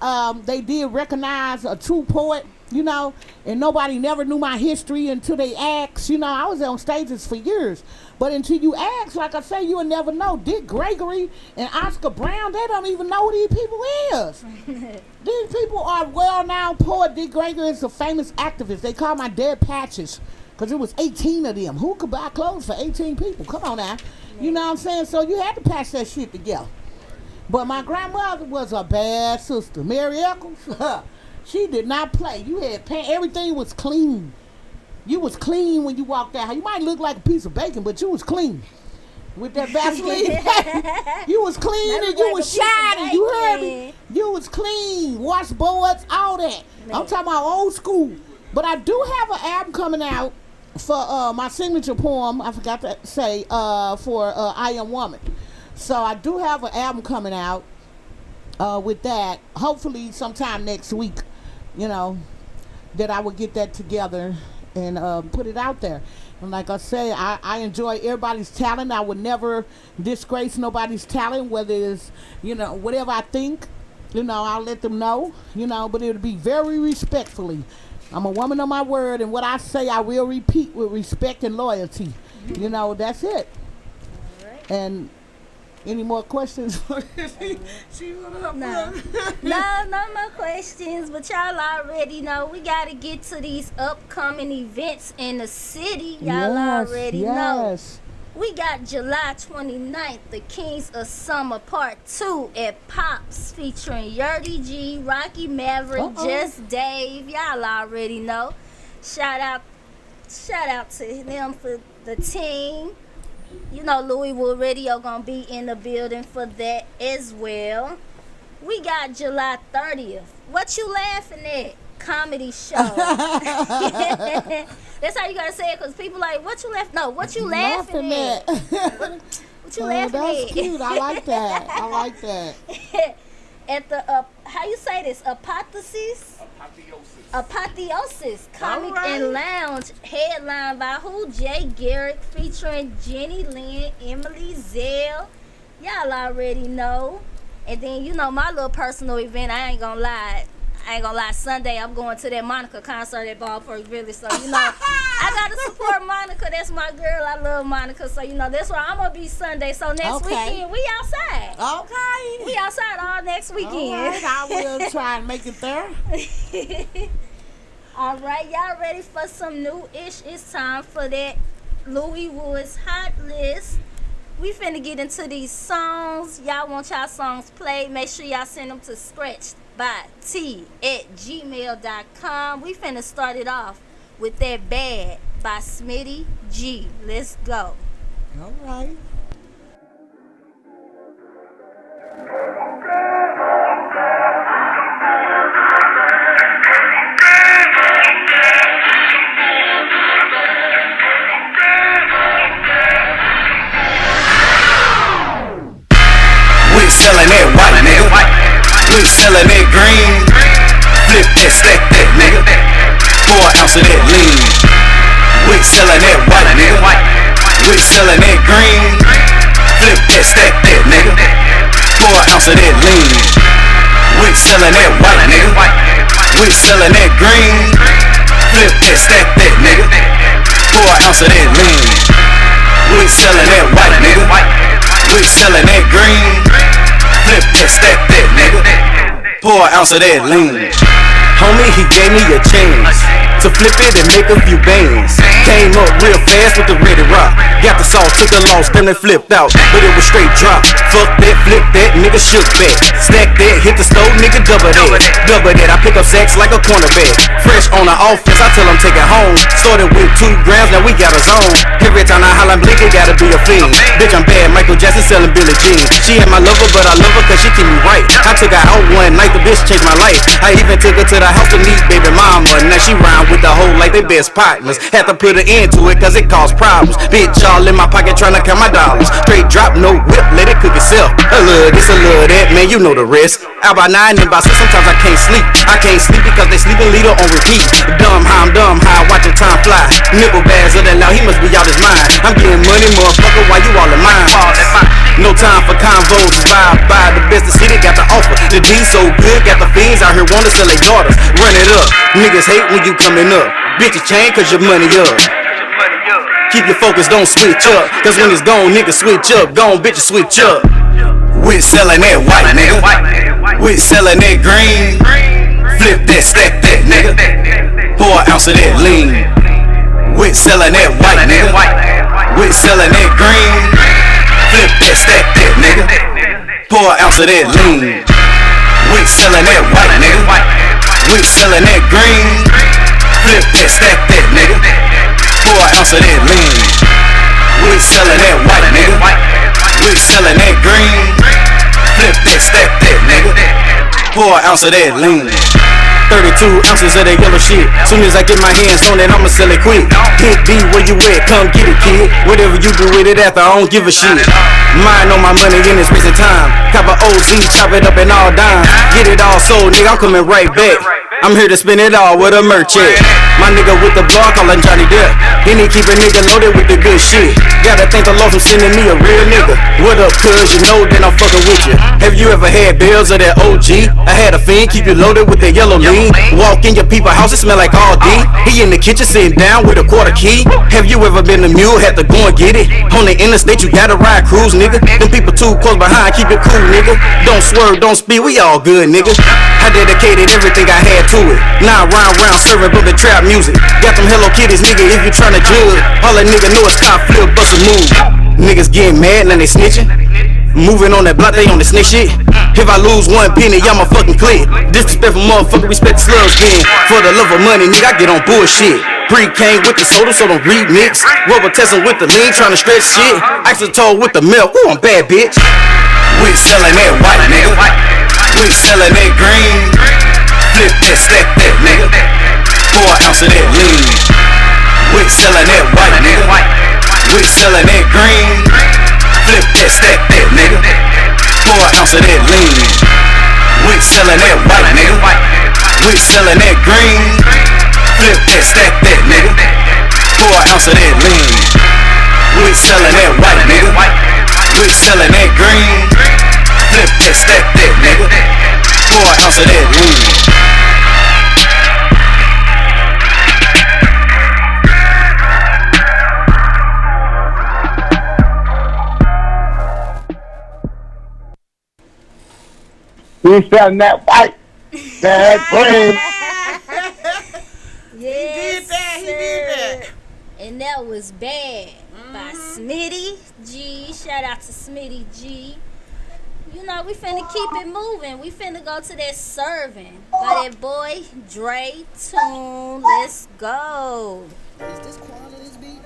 They did recognize a true poet, you know, and nobody never knew my history until they asked. You know, I was on stages for years. But until you ask, like I say, you'll never know. Dick Gregory and Oscar Brown, they don't even know who these people is. These people are well-known poet. Dick Gregory is a famous activist. They call my dad Patches because it was 18 of them. Who could buy clothes for 18 people? Come on now. You know what I'm saying? So you had to patch that shit together. But my grandmother was a bad sister. Mary Eccles, she did not play. You had everything was clean. You was clean when you walked out. You might look like a piece of bacon, but you was clean. With that Vaseline, you was clean and you was shining. You heard me? You was clean. Washboards, all that. I'm talking about old school. But I do have an album coming out for my signature poem. I forgot to say for I Am Woman. So I do have an album coming out with that. Hopefully sometime next week. You know, that I will get that together and put it out there. And like I say, I enjoy everybody's talent. I would never disgrace nobody's talent, whether it's, you know, whatever I think, you know, I'll let them know, you know, but it'll be very respectfully. I'm a woman of my word, and what I say I will repeat with respect and loyalty. You know, that's it. And any more questions? No, no more questions. But y'all already know we gotta get to these upcoming events in the city. Y'all already know. We got July 29th, the Kings of Summer Part 2 at Pops, featuring Yurdy G, Rocky Maverick, Just Dave. Y'all already know. Shout out to them for the team. You know, Louisville Radio gonna be in the building for that as well. We got July 30th. What you laughing at? Comedy show. That's how you gotta say it, because people like, what you laughing? No, what you laughing at? What you laughing that's at? Cute. I like that. I like that. At the how you say this? Apotheosis Comic and Lounge, headlined by who? Jay Garrick, featuring Jenny Lynn, Emily Zell. Y'all already know. And then, you know, my little personal event, I ain't gonna lie, Sunday I'm going to that Monica concert at Ballpark Village. So, you know, I gotta support Monica. That's my girl. I love Monica. So, you know, that's where I'm gonna be Sunday. So next weekend we outside. Okay. We outside all next weekend. All right, I will try and make it there. All right, y'all ready for some new-ish? It's time for that Louis Woods Hot List. We finna get into these songs. Y'all want y'all songs played? Make sure y'all send them to scratchedbyt@gmail.com. We finna start it off with that Bad by Smitty G. Let's go. All right. We sellin' that green. Flip that, stack that, nigga. Pour an ounce of that lean. We sellin' that white, nigga. We sellin' that green. Flip that, stack that, nigga. Pour an ounce of that lean. We sellin' that white, nigga. We sellin' that green. Flip that, stack that, nigga. Pour an ounce of that lean. We sellin' that white, nigga. We sellin' that green. Flip that, stack that, nigga. Pour an ounce of that lean. Homie, he gave me a chance to flip it and make a few bands. Came up real fast with the ready rock. Got the sauce, took a loss, then they flipped out. But it was straight drop. Fuck that, flip that, nigga shook back. Stack that, hit the stove, nigga double that. Double that, I pick up sacks like a cornerback. Fresh on the offense, I tell him take it home. Started with 2 grams, now we got a zone. Every time I holla, blink, it gotta be a fiend. Bitch, I'm bad, Michael Jackson selling Billie Jean. She ain't my lover, but I love her cause she keep me right. I took her out one night, the bitch changed my life. I even took her to the house to meet baby mama. Now she round with the hoe like they best partners. Had to put an end to it cause it caused problems. Bitch all in my pocket tryna count my dollars. Straight drop, no whip, let it cook itself. A little this, a little that, man, you know the rest. Out by 9 and by 6, sometimes I can't sleep. I can't sleep because they sleeping leader on repeat. Dumb how, watching time fly. Nipple bags of that loud, he must be out his mind. I'm getting money, motherfucker, while you all in mine. No time for convos, vibe by the best the city got to offer. The D so good, got the fiends out here wanna sell their daughters. Run it up, niggas hate when you coming up. Bitches change cause your money up. Keep your focus, don't switch up. Cause when it's gone, niggas switch up. Gone, bitches switch up. We sellin' that white, nigga. We sellin' that green. Flip that, stack that, nigga. Pour an ounce of that lean. We sellin' that white, nigga. We sellin' that green. Flip that, stack that, nigga. Pour an ounce of that lean. We sellin' that white, nigga. We sellin' that green. Flip that, stack that, nigga. Pour an ounce of that lean. We sellin' that white, nigga. We sellin' that green. Flip that, stack that, nigga. Pour an ounce of that lean. 32 ounces of that yellow shit. Soon as I get my hands on it, I'ma sell it quick. Hit B, where you at? Come get it, kid. Whatever you do with it after, I don't give a shit. Mine on my money in this recent time. Cop a OZ, chop it up and all dime. Get it all sold, nigga, I'm coming right back. I'm here to spend it all with a merch at. My nigga with the blog, call him Johnny Depp. He need keep a nigga loaded with the good shit. Gotta thank the Lord for sending me a real nigga. What up, cuz? You know that I'm fucking with you. Have you ever had bills of that OG? I had a fiend, keep you loaded with that yellow lean. Walk in your people house, it smell like all D. He in the kitchen sitting down with a quarter key. Have you ever been a mule, had to go and get it? On the interstate, you gotta ride cruise, nigga. Them people too close behind, keep it cool, nigga. Don't swerve, don't speed, we all good, nigga. I dedicated everything I had to it. Now I round serving but the trap music. Got them Hello Kitties, nigga, if you tryna judge. All a nigga know is cop flip, bust a move. Niggas getting mad, now they snitching. Moving on that block, they on the snitch shit. If I lose 1 penny, y'all my fucking click. Disrespectful motherfucker, respect the slugs bin. For the love of money, nigga, I get on bullshit. Pre-came with the soda, so don't remix. Rubber testing with the lean, tryna stretch shit. Isotol with the milk, ooh, I'm bad, bitch. We sellin' that white, nigga. We sellin' that green. Flip that, stack that, nigga. Pour an ounce of that lean. We sellin' that white, nigga. We sellin' that green. Flip that, stack that, nigga. Pour an ounce of that lean. We sellin' that white, nigga. We sellin' that green. Flip that, stack that, nigga. Pour an ounce of that lean. We sellin' that white, nigga. We sellin' that green. Flip that, stack that, nigga. Pour an ounce of that lean. We selling that white, that green. Yes, he did that. And that was Bad by Smitty G. Shout out to Smitty G. You know, we finna keep it moving. We finna go to that Serving by that boy Dre Tune. Let's go. Is this quality's beat?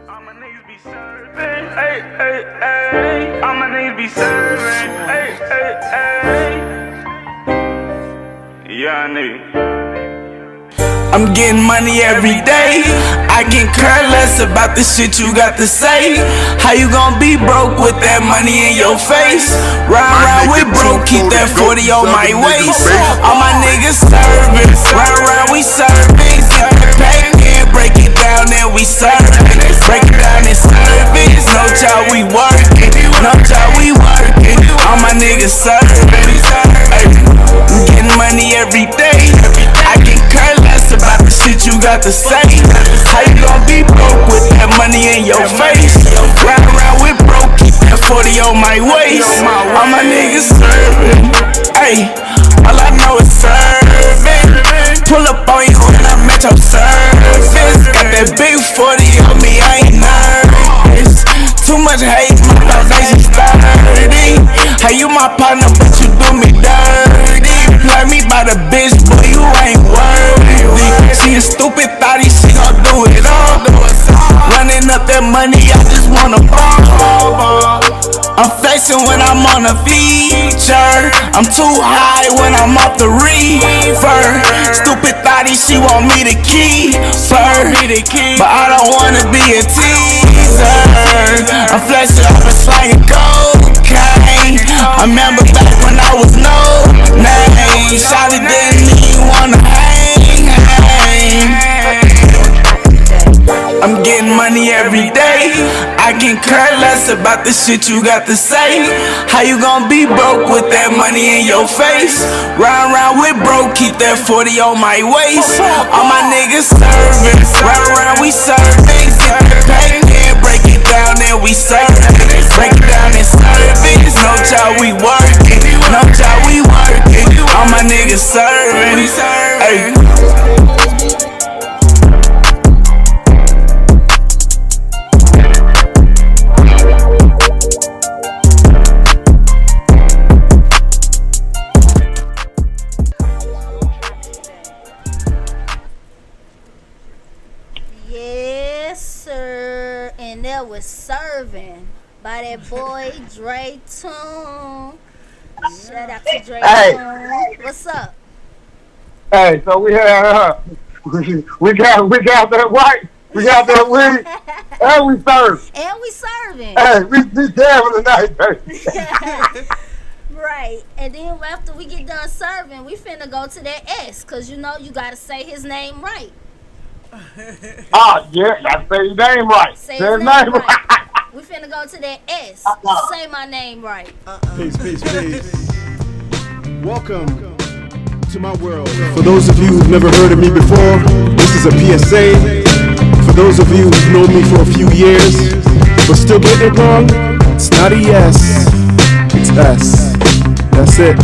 All my niggas be serving, ay, ay, ay. All my niggas be serving, ay, ay, ay. Yeah, nigga. I'm getting money every day. I can care less about the shit you got to say. How you gon' be broke with that money in your face? Ride around with broke, keep that 40 on my waist. All my niggas serving, ride around we serving. Get that pack in, break it down and we serving. Break it down and service. No job we working, no job we working. All my niggas serving. I'm getting money every day. I can care less about the shit you got to say. How you gon' be broke with that money in your face? Ride around with broke, keep that 40 on my waist. All my niggas serving. Ay, all I know is serving. Pull up on you and I'm at your service. Got that big 40 on me, I ain't nervous. Too much hate, my foundation's dirty. How you my partner, but you do me dirty? Play me by the bitch, boy, you ain't worthy. She a stupid thotty, she gon' do it all. Running up that money, I just wanna ball. I'm flexing when I'm on a feature. I'm too high when I'm off the reefer. Stupid thotty, she want me to keep her, but I don't wanna be a teaser. I'm flexing off a slanging cocaine. I remember back when I was no name. Shawty didn't even wanna hang. I'm getting money every day. I can care less about the shit you got to say. How you gon' be broke with that money in your face? Ride around with broke, keep that 40 on my waist. All my niggas serving, ride around we serving. Get that pack in, break it down and we serving. Break it down and service. No job we working, no job we working. All my niggas serving. Ay. Was serving by that boy Dre Tune. Shout out to Dre Tune. What's up? Hey, so we got that white, we got that weed, and we serve. And we serving. Hey, we damn tonight, baby. Right, and then after we get done serving, we finna go to that S, cause you know you gotta say his name right. Yeah, gotta say his name right. Say his name right. We finna go to that S. Say my name right. Peace. Welcome to my world. For those of you who've never heard of me before, this is a PSA. For those of you who've known me for a few years, but still getting it wrong, it's not a yes, it's S. That's it.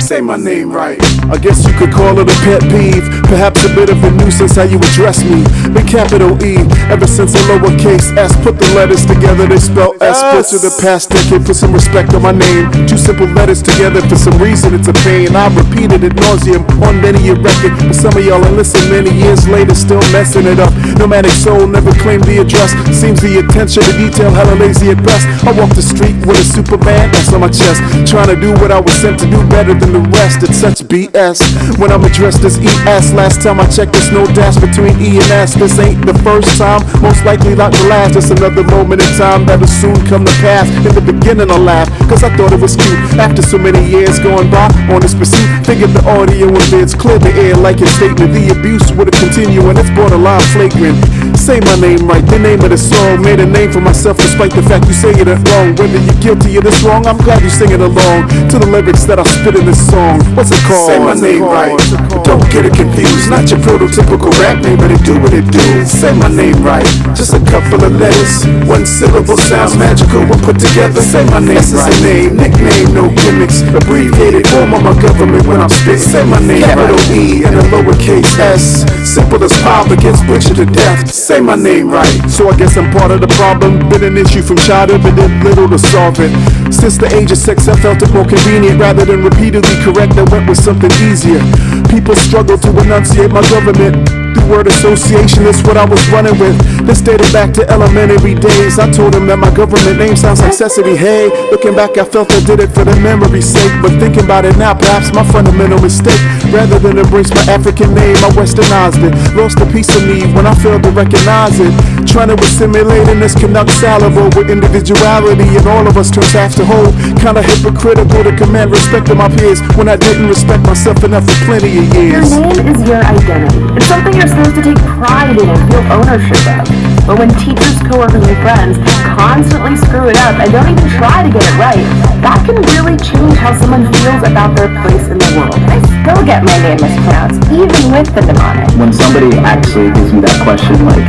Say my name right. I guess you could call it a pet peeve, perhaps a bit of a nuisance how you address me. Big capital E, ever since a lowercase s. Put the letters together, they spell S. Put to the past decade, put some respect on my name. Two simple letters together, for some reason it's a pain. I've repeated it nauseum on many a record, but some of y'all are listening many years later, still messing it up. Nomadic soul never claimed the address. Seems the attention to detail hella lazy at best. I walk the street with a Superman S on my chest, trying to do what I was sent to do better than the rest. It's such BS when I'm addressed as ES. Last time I checked, there's no dash between E and S. This ain't the first time, most likely not the last. Just another moment in time that'll soon come to pass. In the beginning I laughed, cause I thought it was cute. After so many years going by on this pursuit, figured the audio and vids cleared the air like a statement. The abuse would have continued and it's borderline flagrant. Say my name right, the name of the song. Made a name for myself despite the fact you say it wrong. Whether you're guilty of this wrong, I'm glad you sing it along to the lyrics that I spit in this song. What's it called? Say my name right, don't get it confused. Not your prototypical rap name, but it do what it do. Say my name right, just a couple of letters. One syllable sounds magical when put together. Say my name right, this is a name, nickname, no gimmicks. Abbreviated form of my government when I'm spit. Say my name capital E and a lowercase s. Simple as pie but gets butchered to death. Say my name right. So I guess I'm part of the problem. Been an issue from childhood but did little to solve it. Since the age of 6 I felt it more convenient. Rather than repeatedly correct, I went with something easier. People struggle to enunciate my government through word association is what I was running with. This dated back to elementary days. I told him that my government name sounds like Sesame. Hey, looking back, I felt I did it for the memory's sake. But thinking about it now, perhaps my fundamental mistake. Rather than embrace my African name, I westernized it. Lost a piece of me when I failed to recognize it. Trying to assimilate in this Canuck salvo with individuality, and all of us turns half to whole. Kinda hypocritical to command respect of my peers when I didn't respect myself enough for plenty of years. Your name is your identity. It's something you're supposed to take pride in and feel ownership of. But when teachers, coworkers, and friends constantly screw it up and don't even try to get it right, that can really change how someone feels about their place in the world. I still get my name mispronounced, even with the mnemonic. When somebody actually gives me that question, like,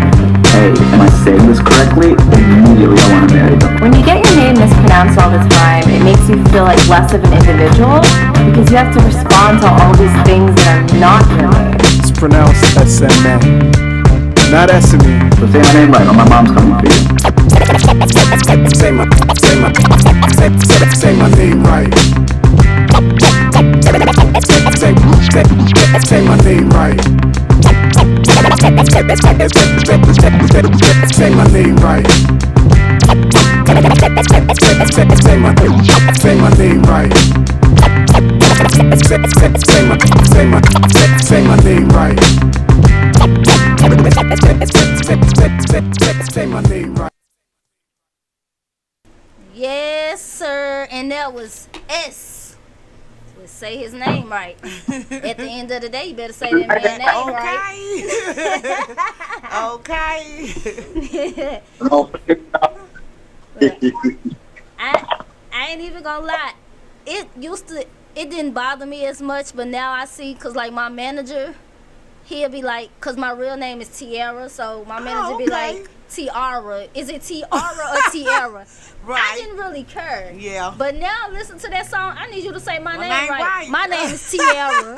hey, am I saying this correctly? Immediately I want to marry them. When you get your name mispronounced all the time, it makes you feel like less of an individual because you have to respond to all these things that are not your name. It's pronounced SMA, not SME. So say my name right, or my mom's coming for you. Say my name right. Say my name right. Say my name right. Say my name right. Say my name right. Say my name right. Yes, sir. And that was S. Let's say his name right. At the end of the day, you better say that man's name right. I ain't even gonna lie. It didn't bother me as much, but now I see, cause like my manager, he'll be like, cause my real name is Tiara, so my manager be like, Tiara. Is it Tiara or Tiara? Right. I didn't really care. Yeah. But now listen to that song. I need you to say my name right. My name is Tiara.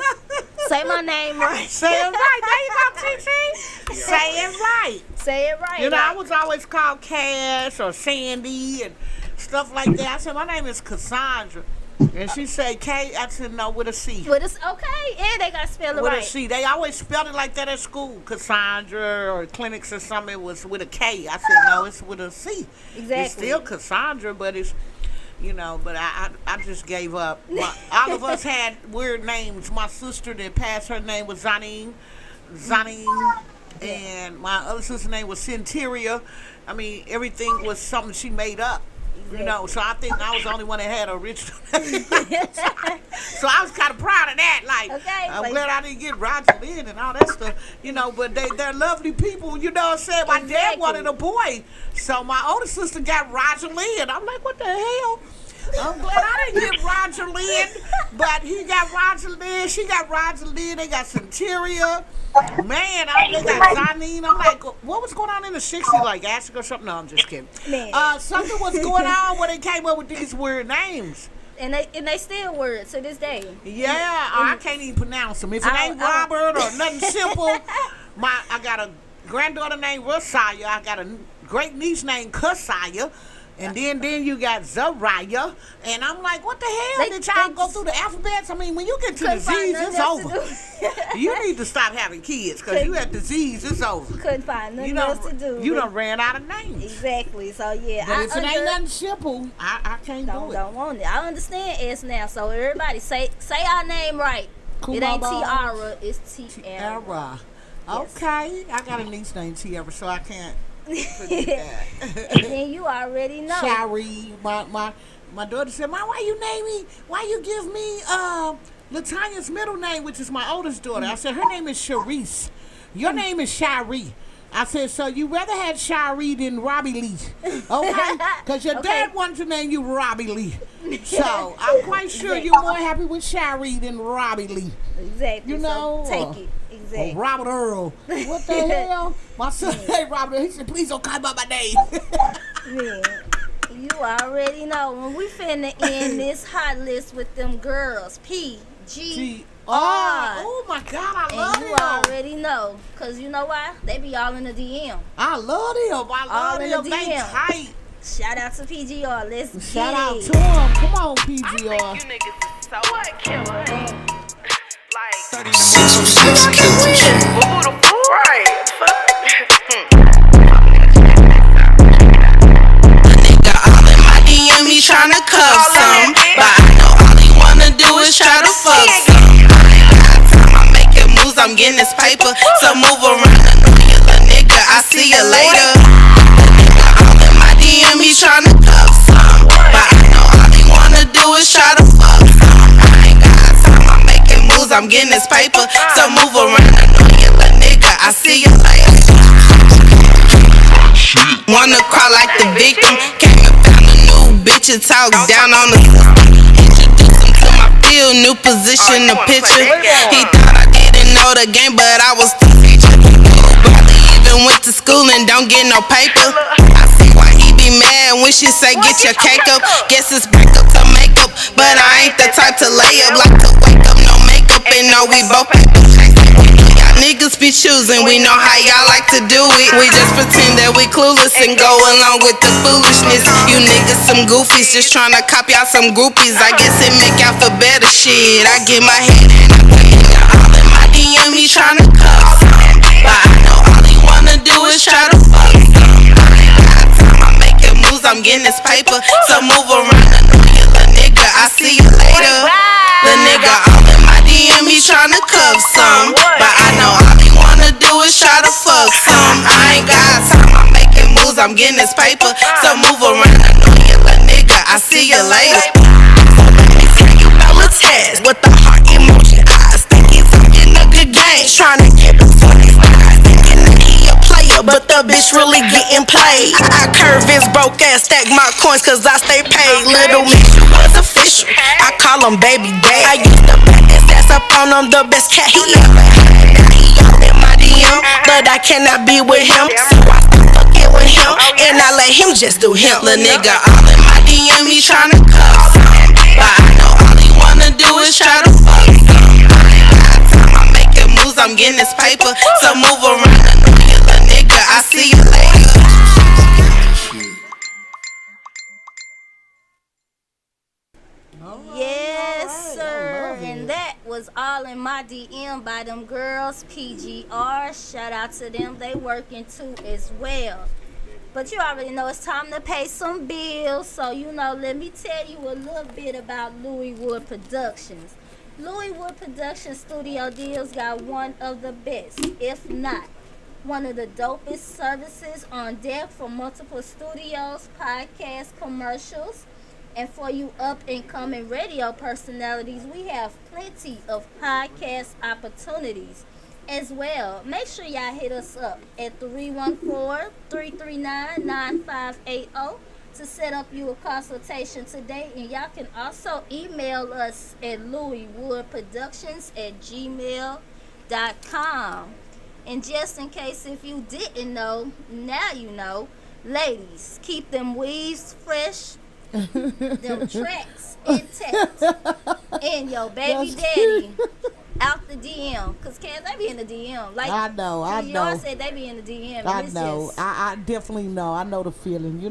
Say my name right. Say it right. There you go, TT. Say it right. Say it right. You know, I was always called Cash or Sandy and stuff like that. I said, my name is Cassandra. And she said K. I said, no, with a C. With a, okay, and they got to spell it with right. With a C. They always spelled it like that at school. Cassandra or clinics or something, it was with a K. I said, no, it's with a C. Exactly. It's still Cassandra, but it's, you know, but I just gave up. All of us had weird names. My sister that passed, her name was Zanine. And my other sister's name was Centuria. I mean, everything was something she made up. You know, so I think I was the only one that had an original name. So I was kind of proud of that. Like, okay, I'm glad I didn't get Roger Lynn and all that stuff. You know, but they're lovely people. You know what I'm saying? My dad wanted a boy. So my older sister got Roger Lynn. I'm like, what the hell? I'm glad I didn't get Roger Lynn, but he got Roger Lynn. She got Roger Lynn. They got Centuria. Man, they got Zanine. I'm like, what was going on in the 60s? Like acid or something? No, I'm just kidding. Something was going on when they came up with these weird names. And they still weird to this day. Yeah, I can't even pronounce them. If it ain't Robert or nothing simple, I got a granddaughter named Rosiah. I got a great niece named Cussiah. And then you got Zariah, and I'm like, what the hell? Did y'all go through the alphabets? I mean, when you get to disease, it's over. You need to stop having kids, because you have disease, it's over. Couldn't find nothing else to do. You done ran out of names. Exactly, so yeah. But if it ain't nothing simple, I can't do it. Don't want it. I understand S now, so everybody say our name right. Cool, it ain't Tiara, it's Tiara. Okay, I got a niece named Tiara, so I can't. And then you already know. Shari, my daughter said, "Mom, why you name me? Why you give me Latanya's middle name, which is my oldest daughter?" I said, "Her name is Sharice. Your name is Shari." I said, "So you rather had Shari than Robbie Lee, okay? Because your dad wanted to name you Robbie Lee. So I'm quite sure you're more happy with Shari than Robbie Lee. Exactly. You know, so take it." Exactly. Robert Earl. What the hell? My son named Robert Earl. He said, please don't call by my name. Man, you already know. When we finna end this hot list with them girls. PGR. Oh my God, I love them. And you already know. Because you know why? They be all in the DM. I love them. I love them. They tight. Shout out to PGR. Let's Shout out to them. Come on, PGR. You niggas is so killer. Like 606 killers. right. moves, I'm getting this paper. So move around, I know you little nigga, I see you later. Wanna cry like the victim, came and found a new bitch and talk down on the system. Introduce him to my field, new position, the picture. He thought I didn't know the game, but I was the teacher. Barely even went to school and don't get no paper. I see why he be mad when she say get your cake up. Guess it's break up to make up, but I ain't the type to lay up. Like to wake up, no makeup, and know we both paper chasing. Y'all niggas be choosing, we know how y'all like to do it. We just pretend that we clueless and go along with the foolishness. You niggas some goofies, just tryna copy out some groupies. I guess it make out for better shit. I get my head in, I put it all in my DM, he tryna cuff some. But I know all he wanna do is try to fuck some. I ain't got time, I'm making moves, I'm getting this paper. So move around, I know you little nigga, I see you later. The nigga all in my DM, he tryna cuff some. But I know all he wanna do is try to fuck some. I ain't got time, I'm making moves, I'm getting this paper. So move around, I know you little nigga, I see you later. So let me tell you about Lil Taz with the heart emotion eyes. Think he's talking a good game, tryna get his 25. Thinking that he a player, but the bitch really getting played. I curve his broke ass, stack my coins cause I stay paid. Little Mitch was official, I call him baby dad. I used to bet his ass up on him, the best cat he ever had. Now he all in my DM, but I cannot be with him. So I stop fucking with him, and I let him just do him. Lil' nigga all in my DM, he tryna cuff some. But I know all he wanna do is try to fuck some. I ain't got time, I'm making moves, I'm getting this paper. So move around, I know you little nigga, I see you later. Yes, sir. And that was all in my DM by them girls, PGR. Shout out to them. They working too as well. But you already know it's time to pay some bills. So, let me tell you a little bit about Louis Wood Productions. Louis Wood Productions studio deals got one of the best, if not one of the dopest services on deck for multiple studios, podcasts, commercials. And for you up and coming radio personalities, we have plenty of podcast opportunities as well. Make sure y'all hit us up at 314-339-9580 to set up you a consultation today. And y'all can also email us at louiswoodproductions@gmail.com. And just in case if you didn't know, now you know. Ladies, keep them weaves fresh, them tracks intact, and your baby daddy out the DM. Cause Kaz, they be in the DM. Like I know. Yours said they be in the DM. I know. I definitely know. I know the feeling. You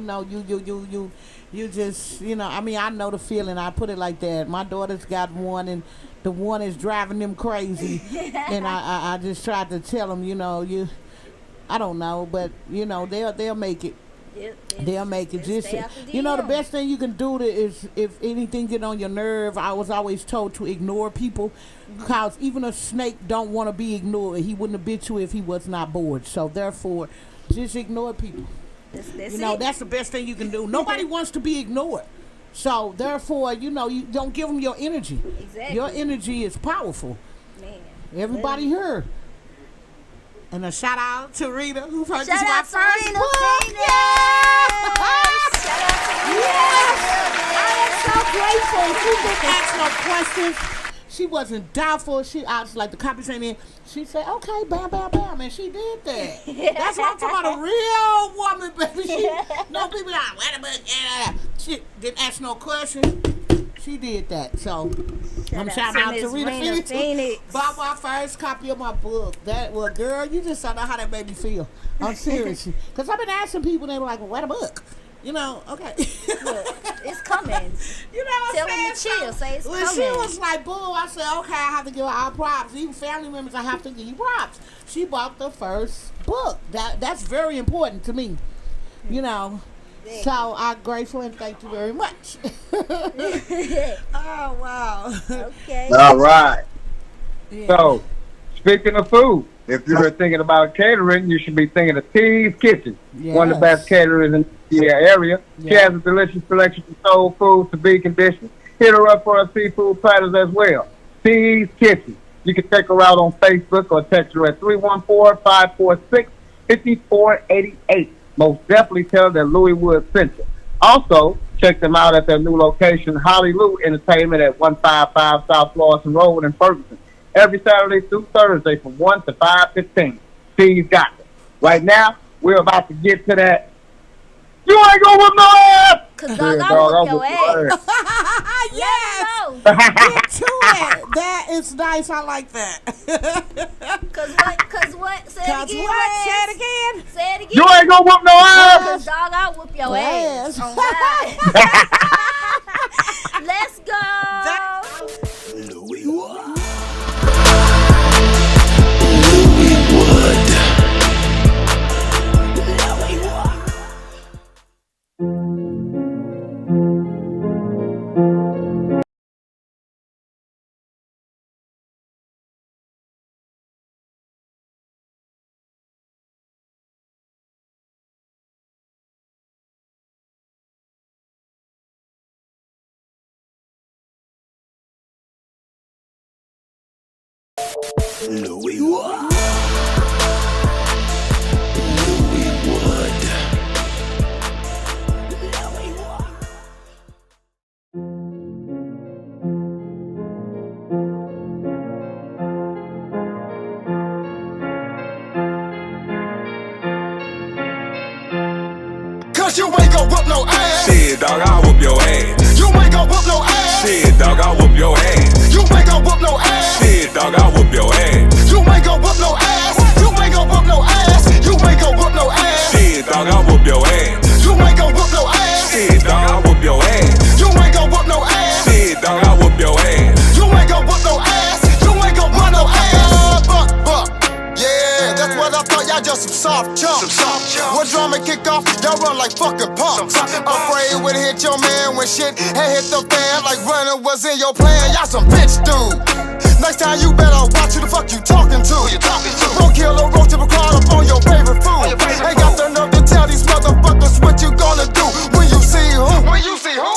just, I know the feeling. I put it like that. My daughter's got one, and the one is driving them crazy. And I just tried to tell them, I don't know, but they'll make it. They'll make it. Just the best thing you can do is, if anything get on your nerve, I was always told to ignore people, because even a snake don't want to be ignored. He wouldn't have bit you if he was not bored. So therefore, just ignore people. That's the best thing you can do. Nobody wants to be ignored. So therefore, you don't give them your energy. Exactly. Your energy is powerful. Man. Everybody here. And a shout out to Rita, who purchased my first book. Shout out to I am so grateful. She didn't ask no questions. She wasn't doubtful. I was like, the copies ain't in. She said, okay, bam, bam, bam. And she did that. That's what I'm talking about, a real woman, baby. People like, wait a minute. Yeah. She didn't ask no questions. She did that. So, I'm shouting out to Rita Phoenix. Bought my first copy of my book. Girl, you just don't know how that made me feel. I'm serious. Because I've been asking people, and they were like, well, where the book? Okay. Look, it's coming. Tell them to chill. Say it's coming. She was like, boo. I said, okay, I have to give her our props. Even family members, I have to give you props. She bought the first book. That's very important to me. So I'm grateful and thank you very much. Oh, wow. Okay. All right. Yeah. So, speaking of food, if you're thinking about catering, you should be thinking of T's Kitchen, one of the best caterers in the area. She has a delicious selection of soul food to be conditioned. Hit her up for her seafood platters as well. T's Kitchen, You can check her out on Facebook or text her at 314-546-5488. Most definitely tell her that Louis Wood sent you. Also, check them out at their new location, Holly Lou Entertainment at 155 South Florissant Road in Ferguson. Every Saturday through Thursday from 1 to 5:15. She's got it. Right now, we're about to get to that. You ain't gonna whip no ass! Cause dog, I'll whoop your ass. Yes! Let Get to it! That is nice. I like that. Cause what? Say it again. What? Say it again. Say it again. You ain't gonna whoop no ass! Cause dog, I'll whoop your ass. Oh, let's go. Louis Wood. Louis Wood. Louis Wood. Cause you ain't gon' whoop no ass. Shit, dog, I'll whoop your ass. You ain't gon' whoop no ass. Shit, dog, I'll whoop your ass. You ain't gon' whoop no ass. Shit, dog, I'll whoop your ass. You ain't gon' whoop no ass. You ain't gon' whoop no ass. You ain't gon' whoop no ass. Shit, dog, I'll whoop your ass. You ain't gon' whoop no ass. Shit, dog, I'll whoop your ass. You ain't gon' whoop no ass. Shit, dog, I'll whoop your ass. You ain't gon' whoop no ass. You ain't gon' whoop no ass. Buck. Yeah, that's what I thought. Y'all just some soft chumps. When drama kick off, y'all run like fucking punks. Afraid when it hit your man when shit had hit the fan like running was in your plan. Y'all some bitch dude. Next time you better watch who the fuck you talking to. Won't kill or roast up a crowd up on your favorite food. Ain't got the nerve to tell these motherfuckers what you gonna do when you see who.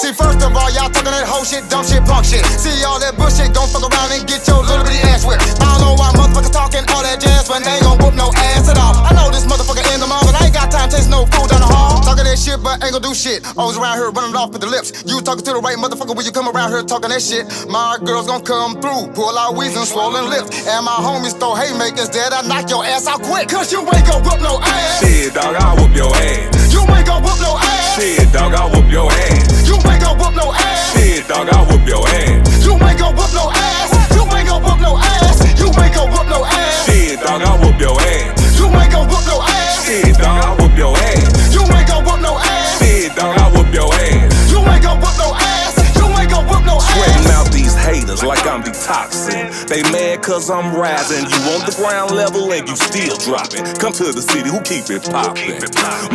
See, first of all, y'all talking that whole shit, dumb shit, punk shit. See all that bullshit, gon' fuck around and get your little bitty ass whipped. I don't know why motherfuckers talking all that jazz when they ain't gon' whoop no ass at all. I know this motherfucker in the mall, but I ain't got time to taste no food down the hall. Talking that shit, but ain't gon' do shit. Always around here running off with the lips. You talking to the right motherfucker when you come around here talking that shit. My girls gon' come through, pull out weeds and swollen lips. And my homies throw haymakers dead, I knock your ass out quick. Cause you ain't gon' whoop no ass. Shit, dog, I'll whoop your ass. You ain't gon' whoop no ass. Shit, dog, I'll whoop your ass. You ain't gon' whoop no ass. Shit, dog, I'll whoop your ass. You ain't gon' whoop no ass. You ain't gon' whoop no ass. You ain't gon' whoop no ass. Shit, dog, I'll whoop your ass. You ain't gon' whoop no ass. Shit, dog, I'll whoop your ass. You ain't gon' whoop no ass. Shit, dog, I'll whoop your ass. You ain't gon' whoop no ass. You ain't gon' whoop no ass. Sweating out these haters like I'm detoxing. They mad cause I'm rising. You on the ground level and you still dropping. Come to the city, who keep it poppin'?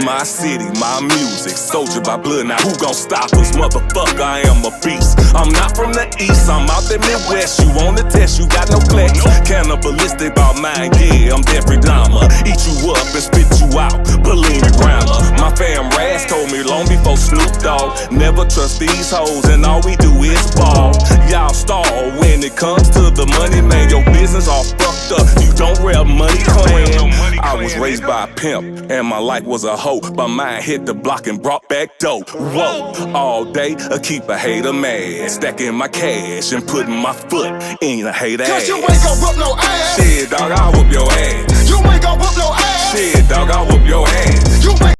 My city, my music, soldier by blood. Now who gon' stop us? Motherfucker, I am a beast. I'm not from the east, I'm out the Midwest. You on the test, you got no flex. Cannibalistic about mine, yeah, I'm Jeffrey Dahmer. Eat you up and spit you out, bulimic grammar. My fam Raz told me long before Snoop Dogg, never trust these hoes and all we do is ball. Y'all stall when it comes to the money, man. Your business all fucked up. You don't rep money clan. I was raised by a pimp and my life was a hoe. But mine hit the block and brought back dope. Whoa, all day I keep a hater mad, stacking my cash and putting my foot in a hater ass. Cause you ain't gon' whoop no ass. Shit, dog, I'll whoop your ass. You ain't gon' whoop no ass. Shit, dog, I'll whoop your ass. You ain't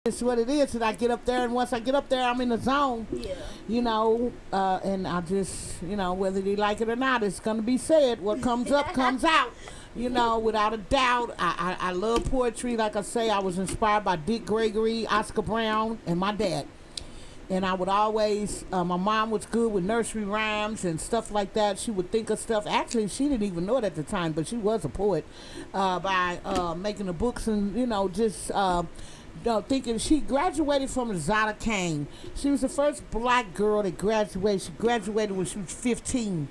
it's what it is. And I get up there, and once I get up there, I'm in the zone. Yeah. You know, and I just, you know, whether they like it or not, it's gonna be said. What comes up comes out. You know, without a doubt. I love poetry. Like I say, I was inspired by Dick Gregory, Oscar Brown, and my dad. And I would always, my mom was good with nursery rhymes and stuff like that. She would think of stuff. Actually, she didn't even know it at the time, but she was a poet by making the books and, you know, just thinking. She graduated from Zada Kane. She was the first black girl that graduated. She graduated when she was 15.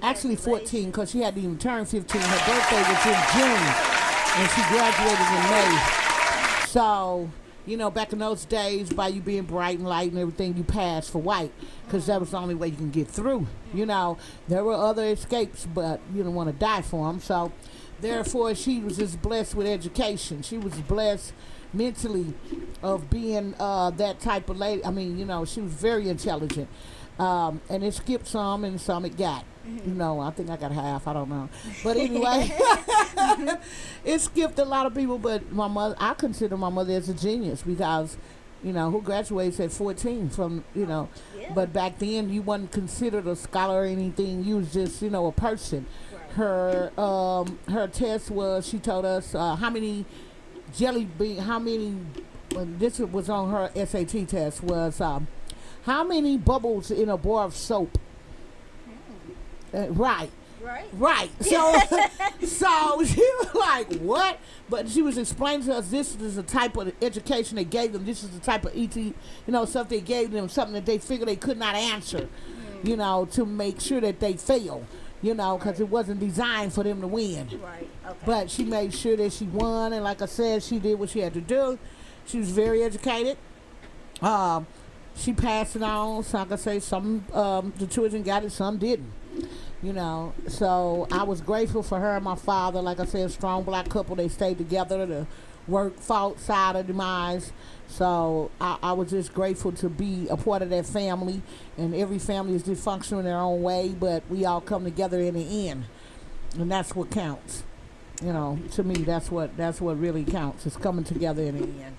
Actually 14, because she hadn't even turned 15. Her birthday was in June, and she graduated in May. So, you know, back in those days, by you being bright and light and everything, you passed for white, because that was the only way you can get through. You know, there were other escapes, but you don't want to die for them. So, therefore, she was just blessed with education. She was blessed mentally of being that type of lady. I mean, you know, she was very intelligent. And it skipped some, and some it got. You know, I think I got half. I don't know. But anyway, it skipped a lot of people. But my mother, I consider my mother as a genius because, you know, who graduates at 14 from, you know. Yeah. But back then, you wasn't considered a scholar or anything. You was just, you know, a person. Right. Her test was, she told us how many this was on her SAT test, was how many bubbles in a bar of soap. Right. So, so she was like, "What?" But she was explaining to us, this is the type of education they gave them. This is the type of you know, stuff they gave them, something that they figured they could not answer, you know, to make sure that they fail, you know, because it wasn't designed for them to win. Right. Okay. But she made sure that she won, and like I said, she did what she had to do. She was very educated. She passed it on. So like I say, some the children got it, some didn't. You know, so I was grateful for her and my father. Like I said, a strong black couple. They stayed together to work, fought side of demise. So I was just grateful to be a part of that family. And every family is dysfunctional in their own way, but we all come together in the end, and that's what counts. You know, to me, that's what really counts. Is coming together in the end.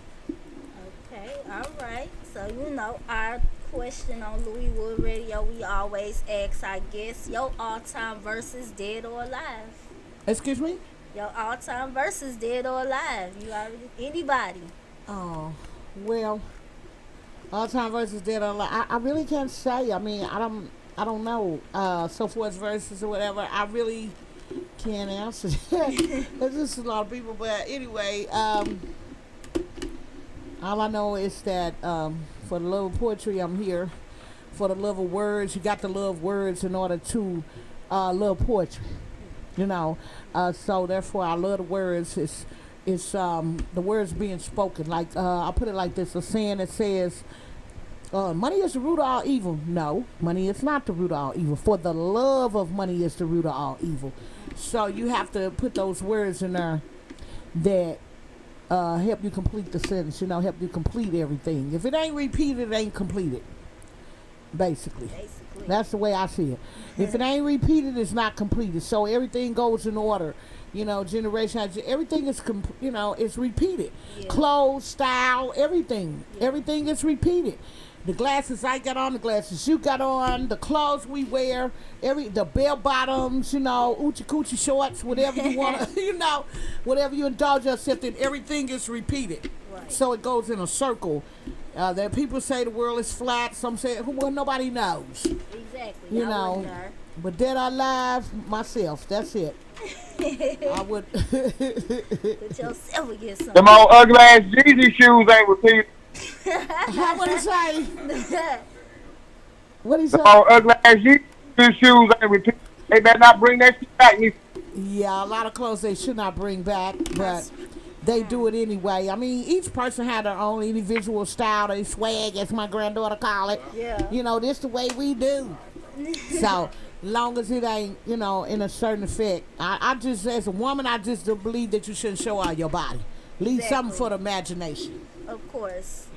Okay, all right. So you know our question on Louis Wood Radio, we always ask our guests your all-time versus dead or alive. Excuse me? Your all-time versus dead or alive. You already anybody. Oh, well, all-time versus dead or alive. I really can't say. I mean, I don't know. So forth versus or whatever. I really can't answer that. There's just a lot of people, but anyway, all I know is that for the love of poetry, I'm here. For the love of words, you got to love words in order to love poetry. You know, so therefore, I love the words. It's the words being spoken. Like I'll put it like this: a saying that says, "Money is the root of all evil." No, money is not the root of all evil. For the love of money is the root of all evil. So you have to put those words in there that help you complete the sentence, you know, help you complete everything. If it ain't repeated, it ain't completed. Basically. That's the way I see it. If it ain't repeated, it's not completed. So everything goes in order. You know, generation, everything is, you know, it's repeated. Yeah. Clothes, style, everything. Yeah. Everything is repeated. The glasses I got on, the glasses you got on, the clothes we wear, the bell bottoms, you know, oochie coochie shorts, whatever you want to, you know, whatever you indulge yourself in, everything is repeated. Right. So it goes in a circle. There people say the world is flat. Some say, well, nobody knows. Exactly. You know, but dead or alive, myself. That's it. I would. Put yourself against something. Them old ugly ass Jeezy shoes ain't repeated. What he say? What he say? Them old ugly ass Jeezy shoes ain't repeated. They better not bring that shit back. Yeah, a lot of clothes they should not bring back, but they do it anyway. I mean, each person had their own individual style, they swag, as my granddaughter call it. Yeah. You know, this the way we do. So, long as it ain't, you know, in a certain effect. I just, as a woman, I just don't believe that you shouldn't show all your body. Leave something for the imagination. Of course.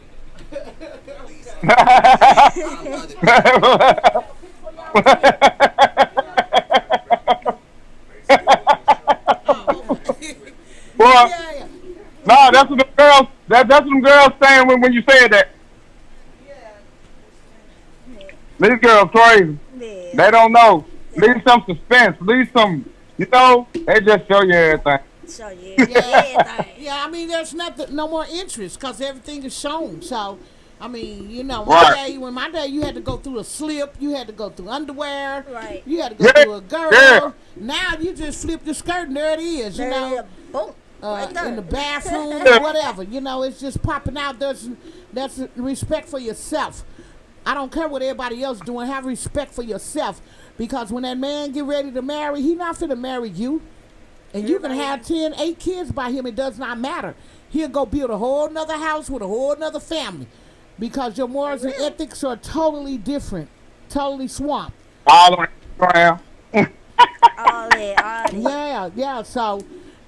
Well, no, that's That's what them girls saying when you said that. These girls crazy. Yeah. They don't know. Leave some suspense. Leave some, they just show you everything. So yeah, Yeah. Yeah, I mean, there's no more interest because everything is shown. So, I mean, when my day, you had to go through a slip, you had to go through underwear, right? You had to go through a girl. Yeah. Now you just flip your skirt and there it is, Boom. Right in the bathroom, whatever. It's just popping out. That's respect for yourself. I don't care what everybody else doing. Have respect for yourself, because when that man get ready to marry, he not finna marry you. And you can have 8 kids by him. It does not matter. He'll go build a whole nother house with a whole nother family, because your morals and ethics are totally different, totally swamped. All around. Yeah. So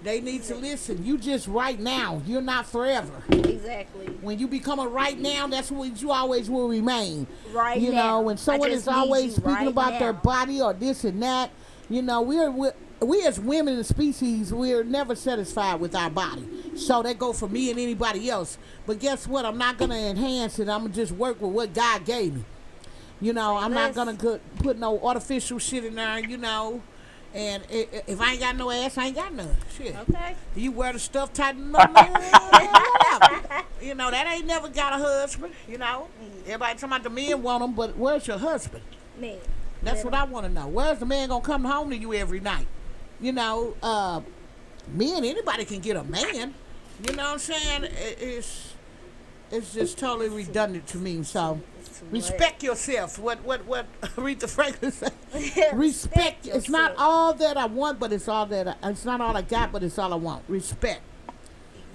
they need to listen. You just right now. You're not forever. Exactly. When you become a right now, that's what you always will remain. Right now. When someone is always speaking about their body or this and that, we as women in the species, we're never satisfied with our body. So that go for me and anybody else. But guess what? I'm not going to enhance it. I'm going to just work with what God gave me. I'm not going to put no artificial shit in there, And if I ain't got no ass, I ain't got none. Shit. Okay. You wear the stuff tightened up, whatever. That ain't never got a husband, Everybody talking about the men want them, but where's your husband? Me. That's what I want to know. Where's the man going to come home to you every night? Me and anybody can get a man. You know what I'm saying? It's just totally redundant to me. So respect yourself. What Aretha Franklin said. Respect. It's not all that I want, but it's not all I got, but it's all I want. Respect.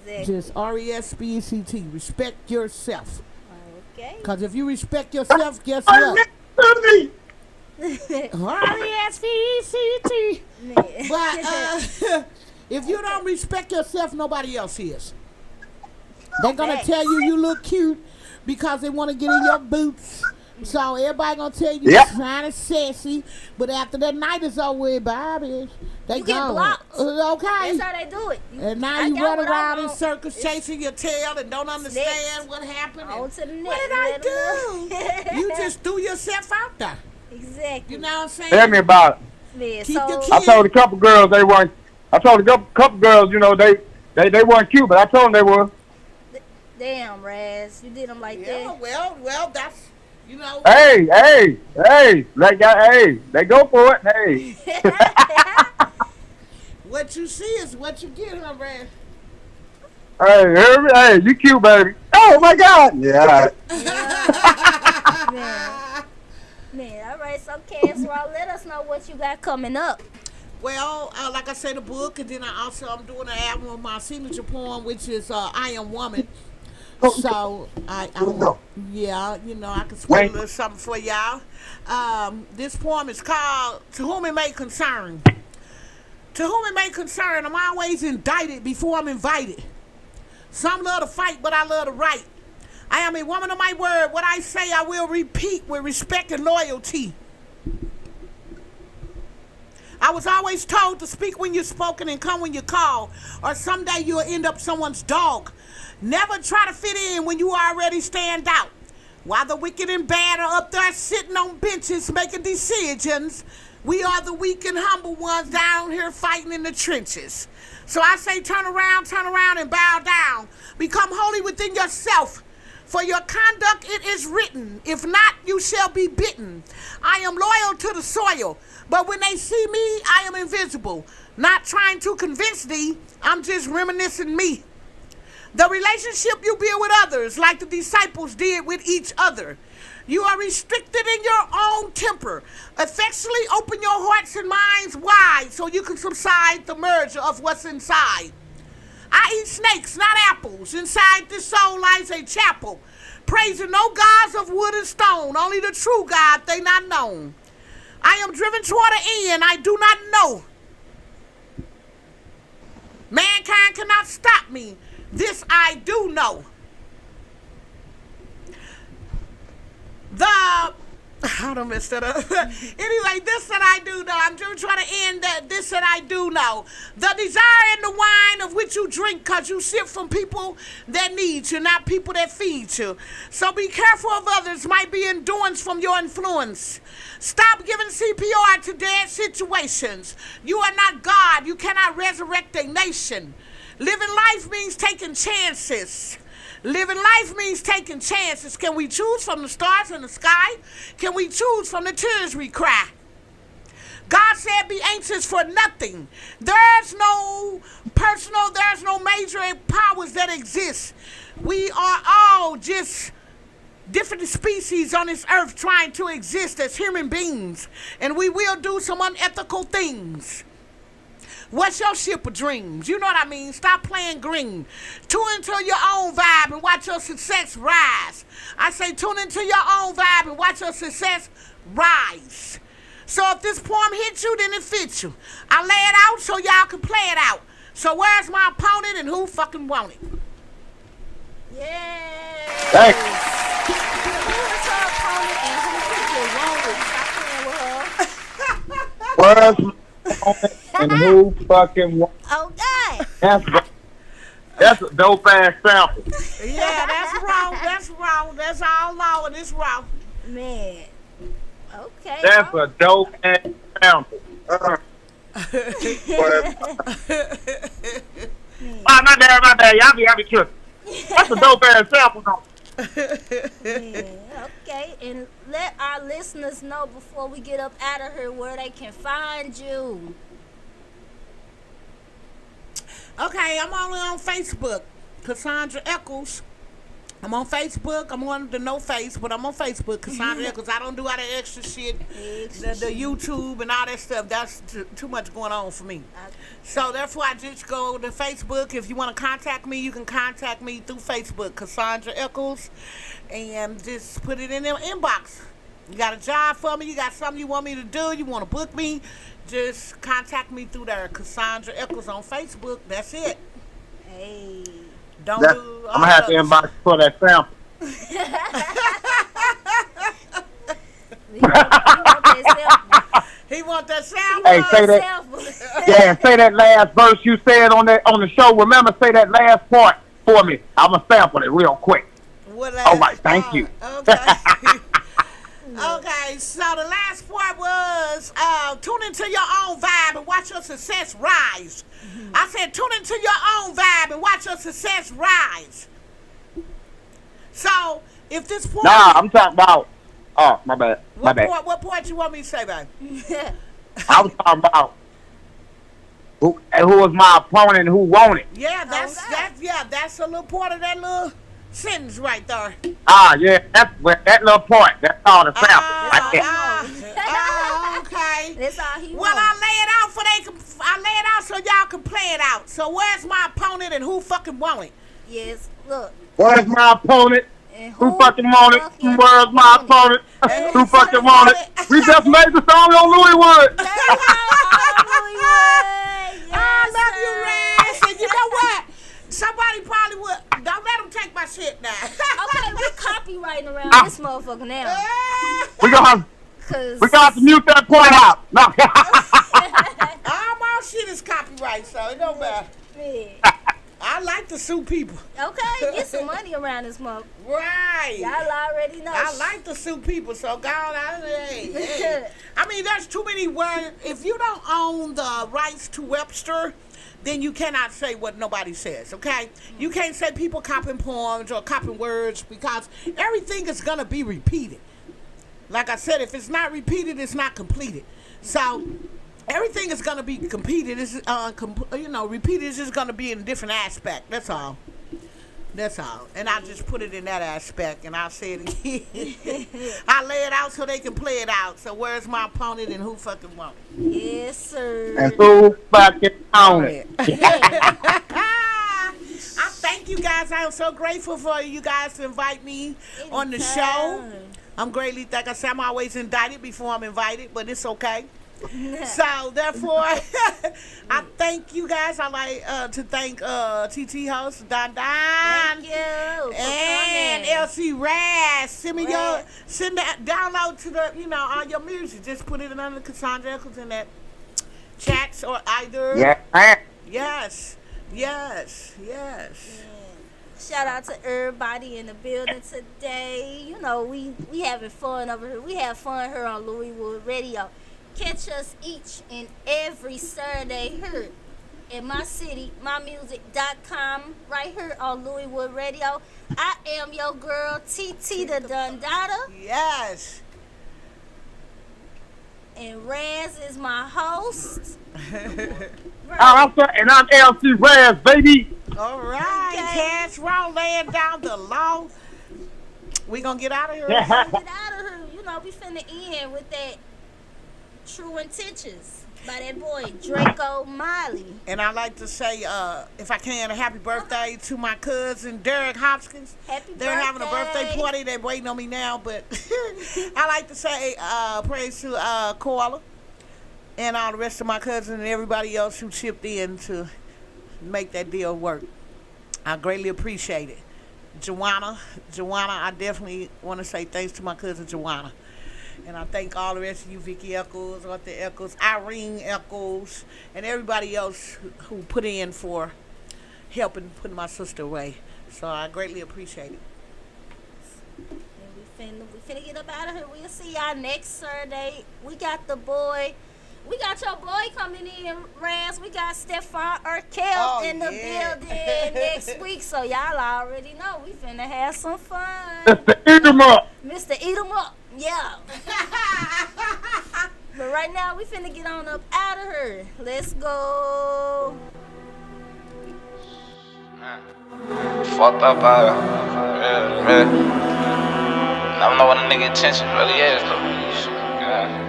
Exactly. Just RESPECT. Respect yourself. Okay. Because if you respect yourself, guess what? RESPECT. But if you don't respect yourself, nobody else is. They're gonna tell you look cute because they want to get in your boots. So everybody gonna tell you you're kind of sassy, but after that night is over with, Bobby, they get gone. blocked. Okay. That's how they do it. And now you run around in circles chasing your tail and don't understand what happened. On to the next. What did I do? You just threw yourself out there. Exactly. You know what I'm saying? Tell me about it. Yeah, I told a couple girls they weren't. I told a couple girls, they weren't cute, but I told them they were. Damn, Raz, you did them like that. Well, that's Hey, they go for it. Hey. What you see is what you get, huh, Raz? Hey, you cute, baby. Oh my God. Yeah. Man, all right. So, Caswell, let us know what you got coming up. Well, like I said, the book, and then I'm doing an album of my signature poem, which is "I Am Woman." So I can spell a little something for y'all. This poem is called "To Whom It May Concern." To whom it may concern, I'm always indicted before I'm invited. Some love to fight, but I love to write. I am a woman of my word. What I say, I will repeat with respect and loyalty. I was always told to speak when you're spoken and come when you call, or someday you'll end up someone's dog. Never try to fit in when you already stand out. While the wicked and bad are up there sitting on benches making decisions, we are the weak and humble ones down here fighting in the trenches. So I say turn around and bow down. Become holy within yourself. For your conduct it is written. If not, you shall be bitten. I am loyal to the soil, but when they see me, I am invisible. Not trying to convince thee, I'm just reminiscing me. The relationship you build with others, like the disciples did with each other. You are restricted in your own temper. Affectionately open your hearts and minds wide so you can subside the merger of what's inside. I eat snakes, not apples. Inside this soul lies a chapel, praising no gods of wood and stone, only the true God they not known. I am driven toward an end I do not know. Mankind cannot stop me. This I do know. I done messed that up. Anyway, this that I do know. I'm just trying to end that. This that I do know. The desire and the wine of which you drink, because you sip from people that need you, not people that feed you. So be careful of others. Might be endurance from your influence. Stop giving CPR to dead situations. You are not God. You cannot resurrect a nation. Living life means taking chances. Living life means taking chances. Can we choose from the stars in the sky? Can we choose from the tears we cry? God said, be anxious for nothing. There's no personal, there's no major powers that exist. We are all just different species on this earth trying to exist as human beings. And we will do some unethical things. What's your ship of dreams? You know what I mean? Stop playing green. Tune into your own vibe and watch your success rise. I say tune into your own vibe and watch your success rise. So if this poem hits you, then it fits you. I lay it out so y'all can play it out. So where's my opponent and who fucking want it? Yay! Thanks. Who is her opponent and who fucking want it? Stop playing with her. Where's my opponent and who fucking want? Okay. That's a dope ass sample. Yeah, that's wrong. That's wrong. That's all law and it's wrong. Man. Okay. That's a dope ass sample. My bad. Y'all be cooking. That's a dope ass sample, though. Yeah, okay, and let our listeners know before we get up out of here where they can find you. Okay, I'm only on Facebook, Cassandra Eccles. I'm on Facebook. I'm on the No Face, but I'm on Facebook, Cassandra Eccles. I don't do all that extra shit, the YouTube and all that stuff. That's too much going on for me. So therefore, I just go to Facebook. If you want to contact me, you can contact me through Facebook, Cassandra Eccles, and just put it in the inbox. You got a job for me? You got something you want me to do? You want to book me? Just contact me through there, Cassandra Eccles on Facebook. That's it. Hey. Don't do I'm gonna have to inbox for that sample. He want that sample. Hey, say that. Yeah, say that last verse you said on the show. Remember, say that last part for me. I'm gonna sample it real quick. All right, thank you. Okay. Okay, so the last part was tune into your own vibe and watch your success rise. I said tune into your own vibe and watch your success rise. So if this point, nah, I'm talking about. Oh, my bad. What point you want me to say, babe? I was talking about who was my opponent and who won it. Yeah, that's a little part of that little sentence right there. Ah, yeah, that's that little part. That's all the sample. Okay. That's all he Well, wants. I lay it out so y'all can play it out. So where's my opponent and who fucking won it? Yes, look. Where's my opponent? Who fucking want it? Where's my opponent? Who fucking want it? We just made the song on Louis Wood. I love you, Rez. And you know what? Somebody probably would. Don't let them take my shit now. Okay, we're copywriting around this motherfucker now. We gonna have to mute that point out. No. All my shit is copyright, so it don't matter. I like to sue people. Okay, get some money around this month. Right. Y'all already know. I like to sue people, so go on. Hey. I mean, there's too many words. If you don't own the rights to Webster, then you cannot say what nobody says, okay? You can't say people copying poems or copying words because everything is going to be repeated. Like I said, if it's not repeated, it's not completed. So everything is going to be repeated. Repeated is just going to be in a different aspect. That's all. That's all. And I just put it in that aspect, and I'll say it again. I lay it out so they can play it out. So where's my opponent and who fucking won it? Yes, sir. And who fucking own it? I thank you guys. I am so grateful for you guys to invite me on the show. I'm greatly, like I said, I'm always indicted before I'm invited, but it's okay. So therefore, I thank you guys. I like to thank TT host Don Don. Thank you. And LC Raz. Send me download to the all your music. Just put it under Cassandra Eccles in that chats or either. Yes. Shout out to everybody in the building today. We having fun over here. We have fun here on Louiswood Radio. Catch us each and every Saturday here in my city, mymusic.com, right here on Louiswood Radio. I am your girl, TT the Dundada. Yes. And Raz is my host. I'm LC Raz, baby. All right, Cash Roll laying down the law. We gonna get out of here. We finna end with that True Intentions by that boy Draco Miley. And I'd like to say, if I can, a happy birthday to my cousin Derek Hopkins. They're having a birthday party. They're waiting on me now, but I like to say praise to Koala and all the rest of my cousins and everybody else who chipped in to make that deal work. I greatly appreciate it. Joanna, I definitely want to say thanks to my cousin Joanna. And I thank all the rest of you, Vicky Eccles, Arthur Eccles, Irene Eccles, and everybody else who put in for helping put my sister away. So I greatly appreciate it. And we finna get up out of here. We'll see y'all next Saturday. We got your boy coming in, Raz. We got Stefan Urkel in the building next week. So y'all already know we finna have some fun. Mr. Eat 'em up. Yeah. But right now we finna get on up out of here. Let's go. Fucked up out of man. I don't know what a nigga intention really is though.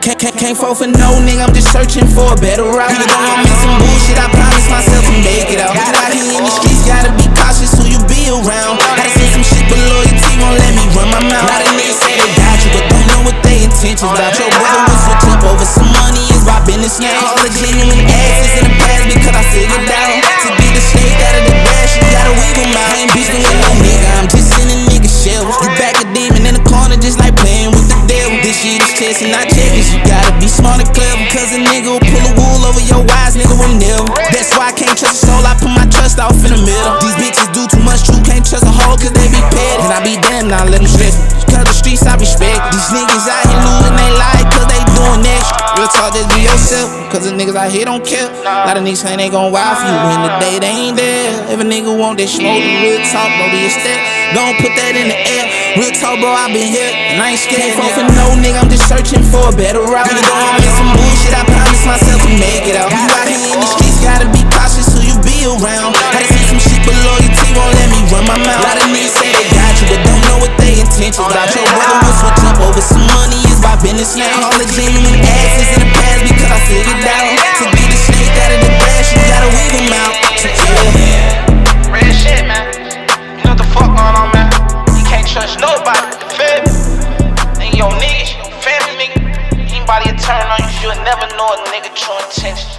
Can't fall for no nigga, I'm just searching for a better route. Even though I'm in some bullshit, I promise myself to make it out. You out here in the streets, gotta be cautious who you be around. Gotta say some shit, but loyalty won't let me run my mouth. A lot of niggas say they got you, but don't know what they intentions about. Your brother will switch up over some money, is my business now. All the genuine asses in the past because I figured out to get the snake out of the grass, you gotta wiggle my. I ain't beefing with no nigga, I'm just sending niggas shells. You back a demon in the corner just like playing with the devil. This shit is chess and not checkers. You gotta be smart and clever, cause a nigga will pull a wool over your eyes, nigga will never. That's why I can't trust a soul, I put my trust off in the middle. These bitches do too much true, can't trust a hoe cause they be petty. And I be damn, now let them stress me, cause the streets I respect. These niggas out here losing they life cause they doing extra. Real talk, just be yourself, cause the niggas out here don't care. A lot of niggas saying they gon' wild for you, when the day they ain't there. If a nigga want that smoke, real talk, don't be a step. Don't put that in the air. Real talk, bro, I been here and I ain't scared. Can't fall for no nigga, I'm just searching for a better route. Even though I'm in some bullshit, I promise myself to make it out. You out here in the streets, gotta be cautious who you be around. Gotta say some shit, but loyalty won't let me run my mouth. A lot of niggas say they got you, but don't know what they intentions about. Your brother will switch up over some money, is my business now. All the genuine asses in the past because I figured out to get the snake out of the grass, you gotta weed them out. Real shit, man. You know what the fuck going on, man? You can't trust nobody. Fed and your niggas, your family nigga. Anybody will turn on you, you'll never know a nigga true intentions.